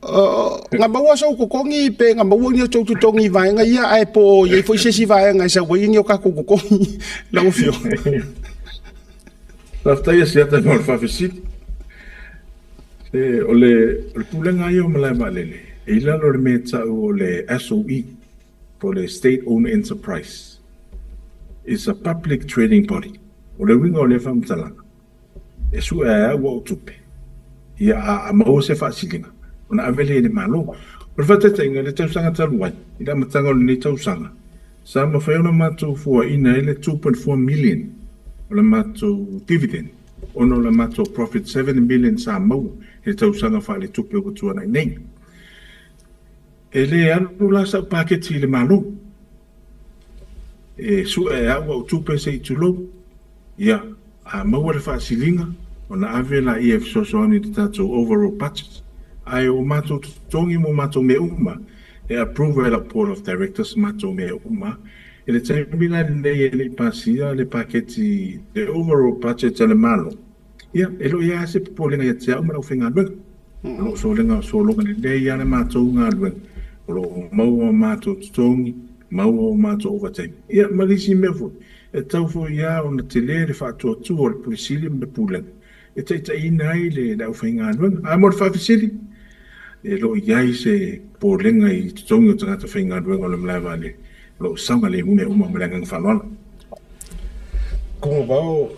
Nga maua sa kukongi pe nga maua ni tau tutongi vaenga ia ai po ye foi sesi vaenga sa wai ni o ka kukongi la o fio. Taftai sia ta mo fa fisit. Ole pulenga ia o Malaeva'alele. E la lo me ta o le SOE for the state owned enterprise. It's a public trading body. Ole winga ole fa mtala. E su a wa tupe. Ia a mo se fa silinga. Ona avele le malo. O fatata inga le tausanga taluai. Ila matanga o le tausanga. Sa ma whaiona mātou fua ina ele 2.4 million. O le mātou dividend. Ono le mātou profit 7 million sa mau. He tausanga wha le tupe o tua nai nei. E le anu la sa paketi le malo. E su e awa o tupe se i tulo. Ia, a mau le wha silinga. Ona avela EF sosoani te tātou overall budget. Ai o mātou tongi mo mātou me uma. E approve la board of directors mātou me uma. E le taimila nei e le pasia le paketi the overall budget le malo. Ia, e lo ia se popolenga ia te au mara uwhenga luenga. Lo so lenga so longa le nei ana mātou ngā luenga. Lo maua mātou tongi, maua mātou overtime. Ia, malisi mefu. E tau fo ia o na te le whātua tu o le pulisili me pulenga. E taita ina ai le la uwhenga luenga. A mo le whawhisili. E lo iai se polenga i tongi o tangata whainga luenga o le Malaeva'alele. Lo sanga le une uma melenga whanwala. Tumanuvao,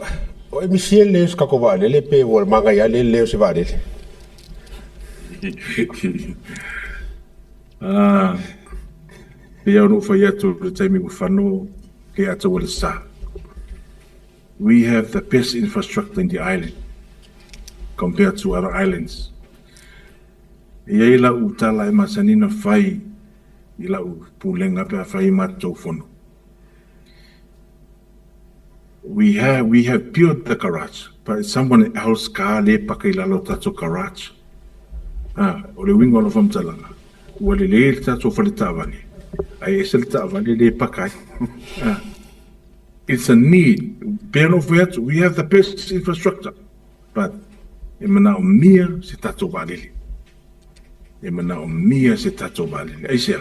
o e misia leo se kako wa'alele pe o le manga ia le leo se wa'alele. Pia ono whai atu le taimi mo whano ke atu o le sa. We have the best infrastructure in the island compared to other islands. Ia ila utala e masanina whai ila u pulenga pe a whai mātou whono. We have built the garage, but someone else ka le paka ila lo tato garage. O le wingo lo whamtalanga. Ua le le tato whale tāwani. Ai ese le tāwani le pakai. It's a need. We have the best infrastructure, but e mana o mia se tatou valele. E mana o mia se tatou valele. Aisea,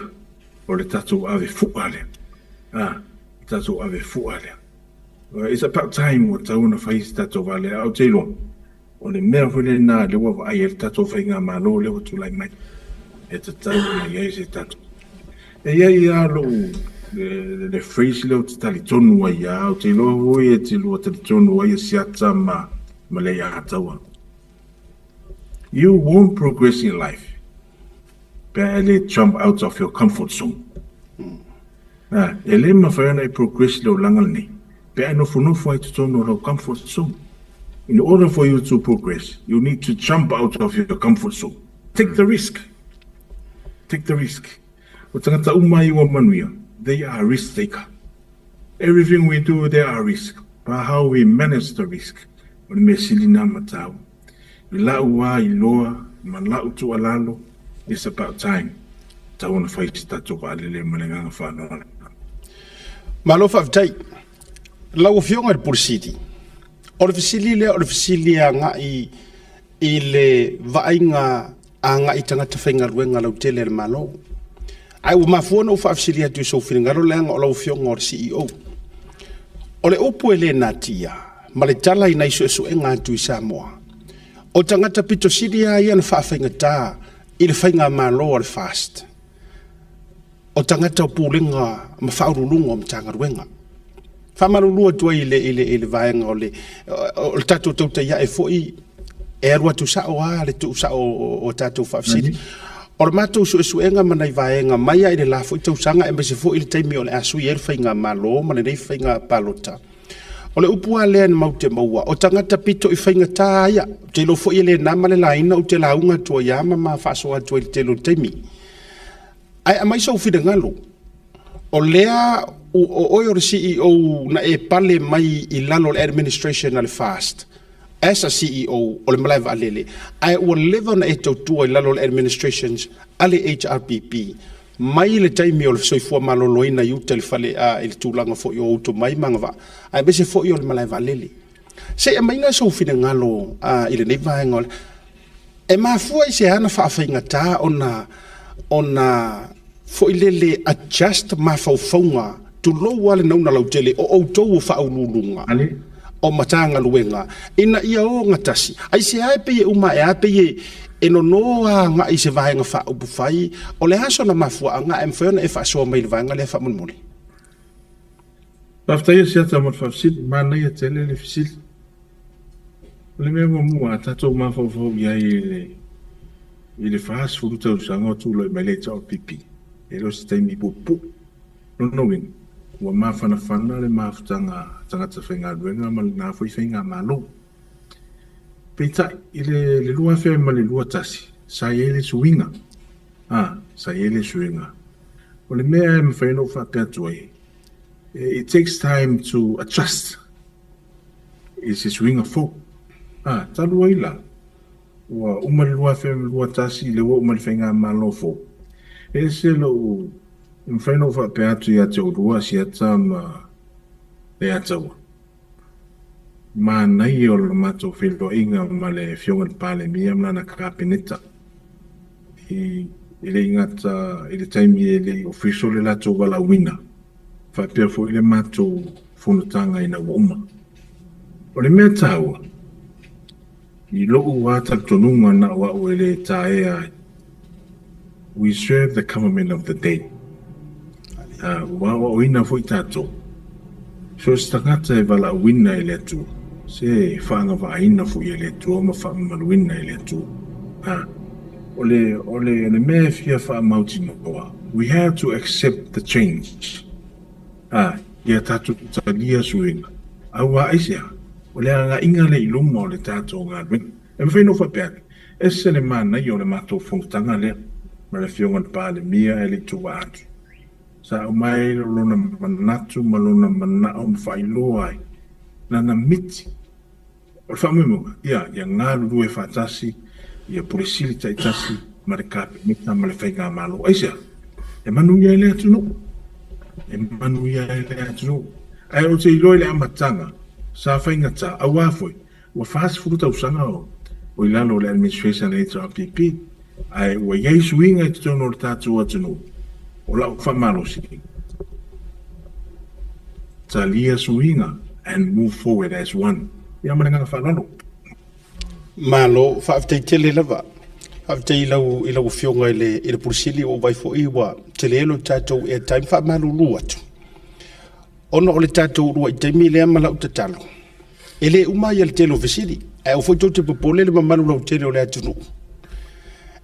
o le tatou ave fuale. Tatou ave fuale. It's about time o tauna fai se tatou vale au teilo. O le mea fwele na le wawa ai e tatou fai ngā malo le o tulai mai. E te tau na iai se tatou. E iai alo le phrase leo te tali tonu ai au teilo hoi e te lua tali tonu ai e siata ma le a taua. You won't progress in life. Barely jump out of your comfort zone. E le mawhaiana e progress leo langal ni. Pe no funofo ai tonu lo comfort zone. In order for you to progress, you need to jump out of your comfort zone. Take the risk. Take the risk. O tangata umai wa manuia, they are a risk taker. Everything we do, they are a risk. But how we manage the risk, o me silina matau. I laua, I loa, man lau tu alalo, it's about time. Tauna fai stato valele malenga whanau. Malofa vtai, lau fionga le polisiti. O le fisili a ngai i le vainga a ngai tangata whainga ruenga lau tele le malo. Ai u mafuana u whaafisili atu so whiringaro leanga o lau fionga o le CEO. O le opu ele natia, ma le tala i naiso e so e ngā atu i Samoa. O tangata pito sili a ian whaafenga tā i le whainga malo o le fast. O tangata o pūlenga ma whaurulunga o mtanga ruenga. Whamarulua tua i le vaenga o le tatou tauta ia e foi e arua tu sao a le tu sao o tatou whaafsiri. O le mātou suenga manai vaenga mai a i le lafo i tausanga e mbese foi i le taimi o le asu i e whainga malo ma le rei whainga palota. O le upua lea ni maute maua o tangata pito i whainga tā ia te lo foi i le nama le laina o te launga tua iama ma whaasoa tua i le telo taimi. Ai a mai sau whira ngalo. O lea o oi o le CEO na e pale mai i lalo le administration na le fast. As a CEO o le Malaeva'alele, ai ua lewa na e tautua i lalo le administrations ale HRPP. Mai le taimi o le soifua maloloina i uta le fale a i le tūlanga fo i o uto mai mangava. Ai bese fo i o le Malaeva'alele. Se e mai nga sau fina ngalo i le neiva engol. E mafua i se ana whaafeinga tā ona fo i lele adjust mafaufaunga tu lo wale nauna lautele o tou whaululunga. O matanga luenga. Ina ia o ngatasi. Ai se ape uma e ape e no noa nga i se vaenga wha upufai. O le haso na mafua nga e mwhaiona e whaasoa mai le vaenga le wha munmuli. Paftaia se ata mo whafsili, mana ia tele le fisili. Le mea mua tatou mafau ia i le whaas furuta usanga o tūlo i maileta o pipi. E lo se taimi pupu. No win. Ua mawhanawhana le mawhutanga tangata whainga ruenga ma le nā fwoi whainga malo. Peitai, i le lua whea ma le lua tasi, sa i ele suinga. Sa i ele suinga. O le mea e mwhaino whapea tuai. It takes time to adjust. I se suinga fo. Talua ila. Ua uma le lua whea ma lua tasi, le ua uma le whainga malo fo. E se lo mwhaino whapea atu i ate o rua si ata ma le ataua. Ma nai o le mato whilo inga ma le fionga pale mia mna kapeneta. I le ingata, i le taimi e le official le lato wala wina. Whapea fo i le mato whunutanga ina wauma. O le mea taua, i loo wata tonunga na wa o le taea. We serve the government of the day. Wa o ina fo i tato. So stangata e wala wina i le atu. Se whaanga wa ina fo i le atu, ma whaanga wina i le atu. Ole mea fia wha mauti noa. We have to accept the change. Ia tatu talia suinga. Awa aisia. Ole anga inga le iluma o le tatu o ngā ringa. E mwhai no whapeake. E se le mana i o le mato whongtanga lea. Ma le fionga pale mia e le tuwa atu. Sa o mai lona manatu ma lona manao mwhailoa ai. Nana miti. O le whamuimunga. Ia ngā lulu e whatasi. Ia polisili taitasi. Ma le kape mita ma le whainga malo. Aisia. E manu ia ele atu no. E manu ia ele atu no. Ai o te iloi le amatanga. Sa whainga ta. Au afoi. Ua whaas furuta usanga o. o ilano le administration HRPP ai wa yai swinga i tono tatu atunu o la fa malosi talia swinga and move forward as one ya mananga fa lalo malo fa tele lava after ilau fionga ile pursili o vai fo iwa telelo tato e time fa malu luatu ono ole tato ru i time le amala utatalo ele uma yel telo vesili e o foi tote popole le malu lo telo le atunu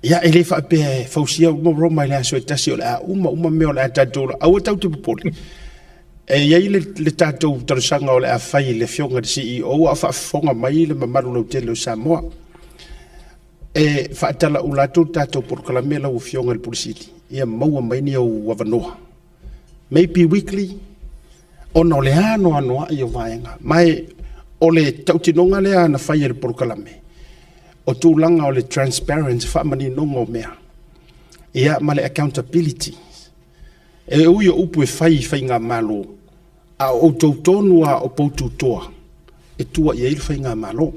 ya ele fa pe fausia mo roma ile aso tasio la uma me ole tato au tato popole e ya ile le tato tarsanga ole a fai le fionga de CEO a fa fonga mai le malu lo telo Samoa e faatala ulato tato por kalamela u fionga el pulisiti ia maua mai ni o wavanoa maybe weekly ono le ano ia vaenga mai ole tautinonga le ana fai el por kalame o tūlanga ole transparency fa mani nongo mea ia male accountability e uio upu e fai ngā malo a o tautonua o poututoa e tua ia il fai ngā malo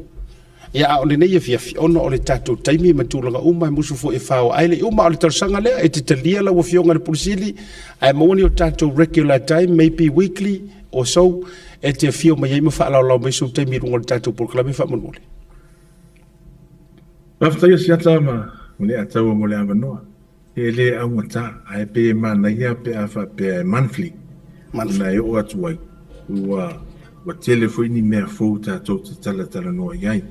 ya ole nei fia ono ole tato taimi matulanga uma musu fo e fao aile uma ole tarsanga le e titalia la wofionga le pulisili ai moni o tato regular time maybe weekly or so e te fio mai mo fa la mai so taimi ngol tato por klabi fa mon mole after yes yata ma mole atawa mole avanoa ele amata ai pe mana ia pe afa pe monthly na yo atuai wa telefoni me fo tato tala no yai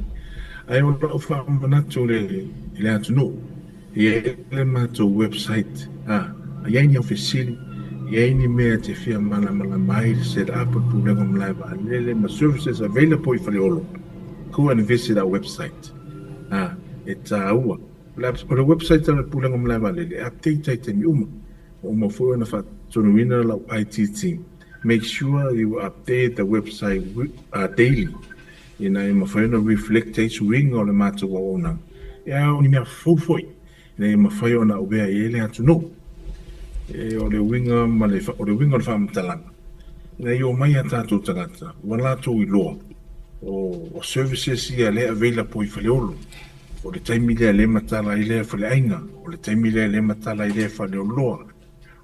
ai o fa manatu le atuno e le mato website ai ni officially e ni me te fia mana mai set up to le Malaeva'alele ma services available for all go and visit our website it's our the website of the Malaeva'alele update item uma fo na fa tonuina la IT team make sure you update the website daily ina ma fa no reflect swing o le mato ona ya ni me foi ne ma fa ona o be ele atu no e o le winga ma le o le winga fa mtalang na yo mai ata tu tagata wala tu i lo o services ia le available i faleolo o le time le matala ile fa le ainga o le time le matala ile fa le lo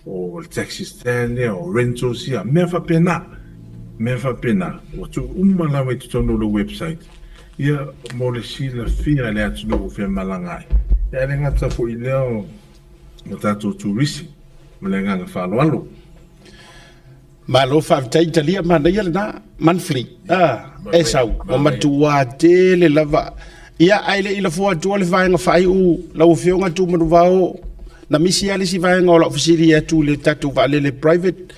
o le taxi stand o rentals ia me fa pena o tu la mai tu no website ia mo le sila fia le atu no fe malangai ia le ngata fo ile o tato turisi me le nganga fa lo malo fa Italia ma ia na monthly e sau o matua tele lava ia aile ila fo atu le vaenga fai u la o fionga Tumanuvao na misi ale si vaenga o la ofisiri atu le tato valele private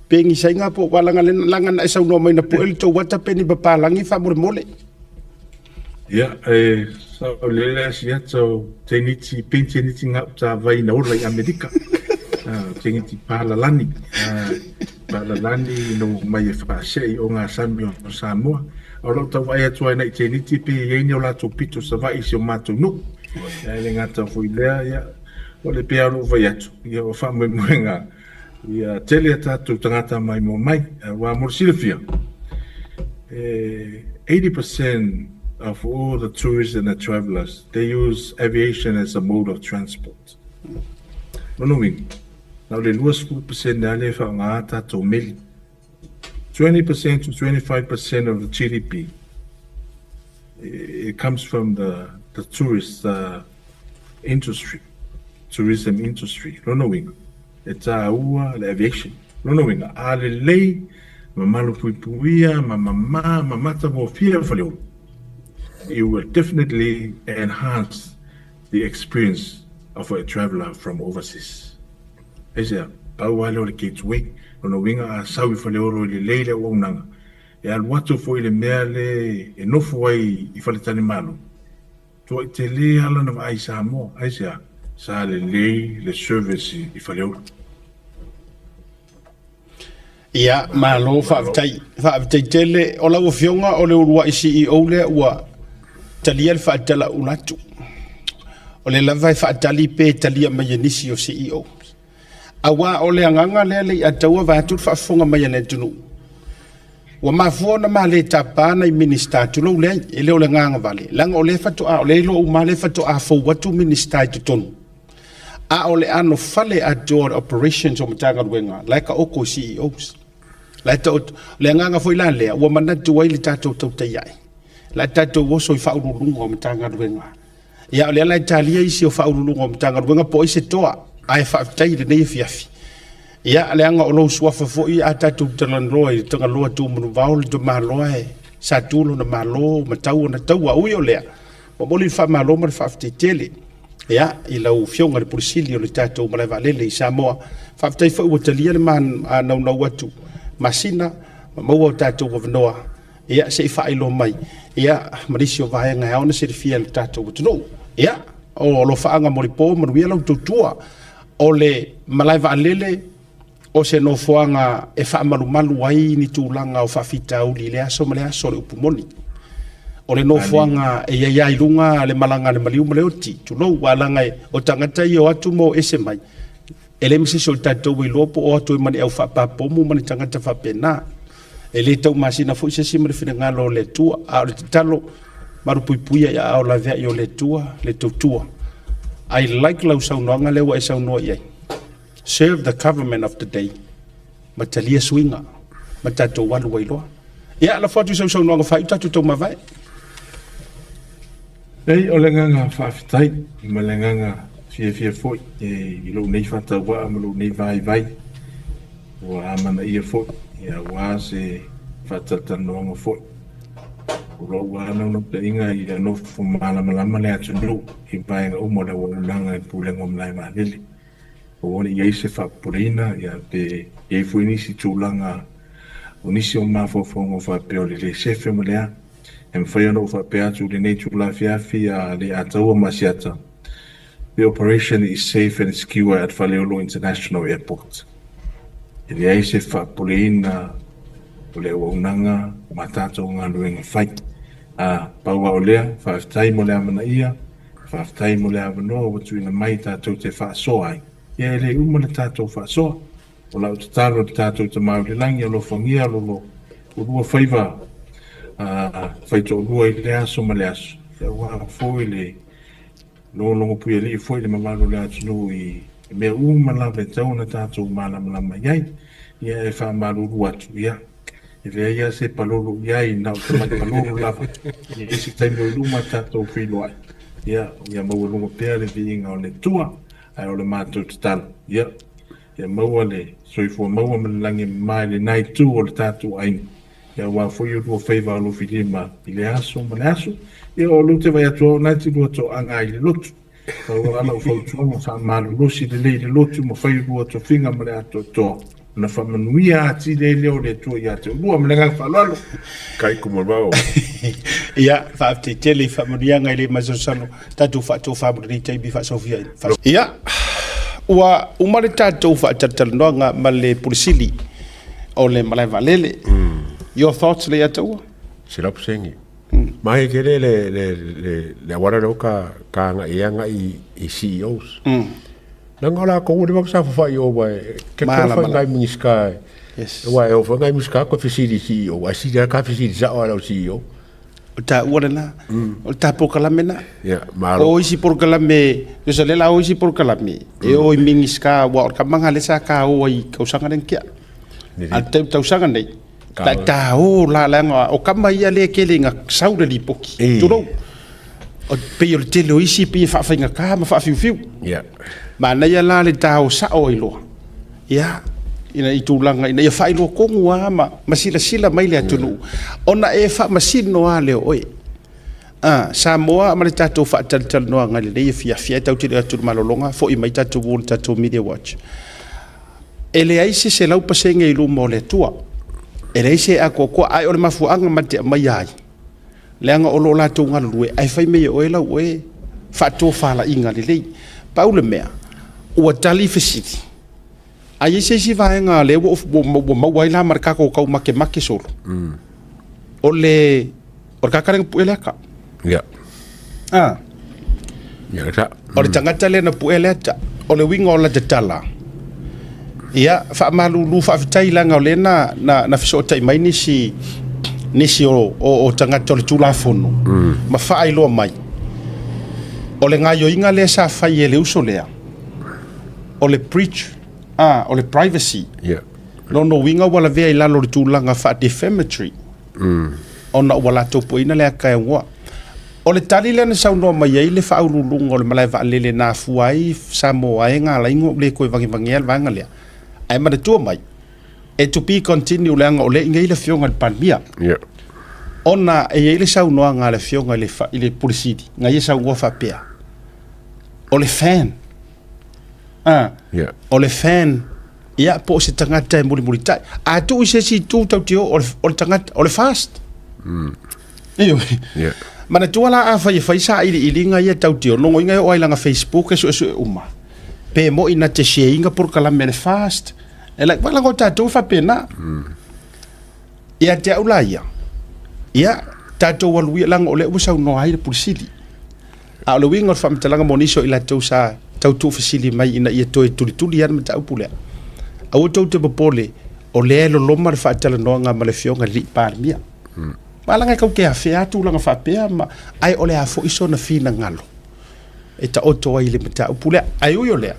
pengi sainga po walanga langan ai sau no mai na po el to wata peni ba langi fa mole ya so le sia so teniti pentiniti nga ta vai na ora i Amerika teniti pala lani no mai fa sei o nga Samoa Samoa o lo ta vai atu ai na teniti pe ye ni o la to pito sa vai si o mato no le nga ta foi le ya o le pe alo vai atu ya o fa mo nga ia tele tatu tangata mai mo mai wa morsilfia 80% of all the tourists and the travelers they use aviation as a mode of transport no wing now the lowest 4% dale fa ngata to mil 20% to 25% of the GDP it comes from the tourist industry tourism industry no wing it's the aviation. No, ale lei mamalu puia mamata mo fia faleo. It will definitely enhance the experience of a traveler from overseas. Esa pawalo le gateway no winga sawi faleo le leile wonanga. E al watu foi le mele e no foi I faletani malu. To te le ala na ai Samoa aisa sa le service I faleo. ia malo fa tele o la fionga o le urua CEO le ua talia fa tala unatu o le lava fa tali pe talia mai nisi o CEO awa o le nganga le ataua va tu fa fonga mai le tunu wa mafona ma le tapana i minister tu lo le ele o le nganga vale langa o le fatu a o le lo ma le fatu a fo watu minister tu tonu a o le ano fale a door operations o mtanga wenga like a oko CEOs like le nganga foi la le wa mana tu wai le tato to te yai la tato wo so fa uru lungo o mtanga wenga ya le la Italia isi o fa uru lungo o mtanga wenga po ise toa ai fa tai de nei fiafi ya le anga o lo suafa fo i ata tu talan roi tanga loa tu Tumanuvao tu maloe sa tu lo na malo matau na tau au yo le o boli fa malo ma fa tele ya i lau fionga le pulisili o le tatou Malaeva'alele i Samoa fa tai fo o talia le man na na watu masina mo o tatou vanoa ya se fa ilo mai ya marisio vai nga ona se fia le tatou tu ya o lo fa anga mo po mo wi lau tutua o le Malaeva'alele o se no foanga e fa malu ai ni tulanga o fa fita uli le aso male aso le upumoni o le no foanga e ia ilunga le malanga le maliu male oti tu no walanga o tangata i o atu mo ese mai ele mse solta to wi lopo o atu mani au fa pa pomu mani tangata fa pena ele tau masina fo se simre fina ngalo le tua a le talo maru puipuia ya o la vea yo le tua le tutua I like lau saunanga le wa sauno ye serve the government of the day matalia swinga matato walu wailoa ya la fotu so no nga fai tatu to mavai ei o le nganga faafetai ma le nganga fia foi i lo nei fataua ma lo nei vai ua amana ia foi ia ua se faatatanoaga foi o lo ua ana no taʻiga i le nofo malamalama le atunuu i paega uma o le auaunaga i pulega o Malaeva'alele o ona iai se faapoleina ia pe iai foi nisi tulaga o nisi o mafoafoga o faapea o le sefe ma lea e mawhai ana o whapea atu le nei tula fiafi a le ataua masiata. The operation is safe and secure at Faleolo International Airport. E le ai se whapoleina o le waunanga matatou ngā luenga whai. Paua o lea, whaafitai mo le amana ia, whaafitai mo le amanoa watu ina mai tātou te whaasoa ai. Ia le umana tātou whaasoa. O lau te taro te tātou te maurilangi alo whangia lolo urua whaiva whaito urua i le aso ma le aso. Ia waa fōi le longo pui ali foi le mamalo le atunu i me umala le tauna tātou malamalama iai. Ia e whaamaru atu ia. E lea ia se palolo iai na o tamai palolo lava. Ia esi taimi o luma tātou whilo ai. Ia maua lunga pēr le viinga o le tua. Ai o le mātou te talo. Ia maua le soifua maua manilangi mai le nai tū o le tātou aini. Ia wā fwoi o lua whaiva o lo whilima i le aso ma le aso. Ia o lute vai atua o nati lua to anga i le lotu. Kau ala o whautua ma wha malu losi le lei le lotu ma whai lua to whinga ma le ato toa. Na whamanuia ati le leo le tua i ate. Lua ma le ngang whalalo. Kai Tumanuvao. Ia, whaafte tele whamanuia ngai le mazosano. Tatu whaatou whaamuri taibi whaasofia. Ia, ua umare tātou whaatataloa ma le pulisili o le Malaeva'alele. Your thoughts le atua? Silapu sengi. Mai kere le awara leo ka nga ianga i CEOs. Nanga la ko ule sa fa yo wa ke ka fa ngai miska. Yes. Wa e fa ngai miska ko fisiri CEO. Asi dia ka fisiri sa o CEO. Ta uana o ta pokalamena. Ya, malo. O isi pokalame, yo se le la o isi pokalame. E o mingiska wa ka manga le sa ka o i ka usanga den kia. Al te usanga nei. Ta o la o kama ia le kele nga saure li poki. Turo. O pe yo te lo isi pe fa fa nga ka ma fa fiu. Ya. Ma na ia la le ta o sa o ilo. Ya. Ina itulanga ina ia fa ilo kongu ama masila mai le atunu. Ona e fa masino ale oi. Samoa ma le tatou fa tal no ngali le fia tau te atu malolonga fo i mai tatou wol tatou media watch. Ele ai se lau pasenge i lu mo le tua. Ele ise a ko ai o le mafuanga mate mai ai. Leanga o lo la tu nga lue ai fai me o ela o e fa to fa la inga le lei. Paule mea. O tali fesiti. Ai se si va nga le o wai la marka ko ka make solo. O le o ka kare puele ka. Ya. Ya ta. O le tangata le na puele ta. O le winga o la te tala. ia fa malulu fa fitai langa le na fiso tai mai nisi o tanga tole tula fono ma fa ai lo mai o le ngayo inga le sa fa ye le uso lea o le preach o le privacy no winga wala vea i lalo le tūlanga fa defamatory ona wala topo ina le kai wa o le tali le na sau no mai ai le fa ululunga o le Malaeva'alele na fuai Samoa Airport la ingo le koe vangi vanga lea ai ma tu mai e to be continue le anga o le inga ile fionga le panmia ona e ile sau no anga le fionga le fa ile polisidi nga ia sau go fa pea o le fan o le fan ia po se tangata e muri tai a tu se si tu tau tio o le tangata o le fast iyo mana tu ala a fai sa ili nga ia tau tio no inga o ai langa Facebook e so uma pe mo ina te sheinga por kala me le fast e like wala go tatu fa pena ia te ulaia ia tatu walu langa o le usa no ai le pulisili a le winga fa mtalanga moniso ila tau sa tau tu fasili mai ina ia toi tuli ia mta upule au tau te popole o le lo loma le fa tala no nga ma le fionga li par mia malanga kau ke afea tu langa fa pea ma ai ole a fo iso na fina ngalo e ta oto ai le mta upule ai o le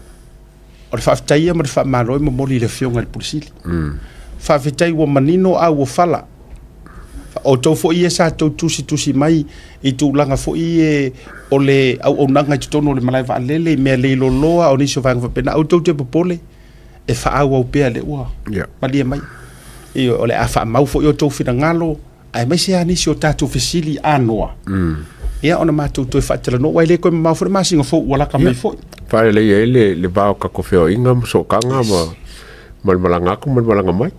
o fa ftai ma fa malo mo moli le fionga le pulisili fa ftai wo manino a wo fala o tau fo ia sa tau tusi mai i tu langa fo i o le au o nanga tu tono le Malaeva'alele me le loloa o niso vanga pena au tau te popole e fa au pe le wa mali mai i o le afa mau fo i o tau fina ngalo ai mai se ani si o tatu fasili anoa ia ona matu to fa tele no wai le ko mau fo masinga fo wala ka mai fo fa le va ka ko feo inga so kanga ma malanga ko malanga mai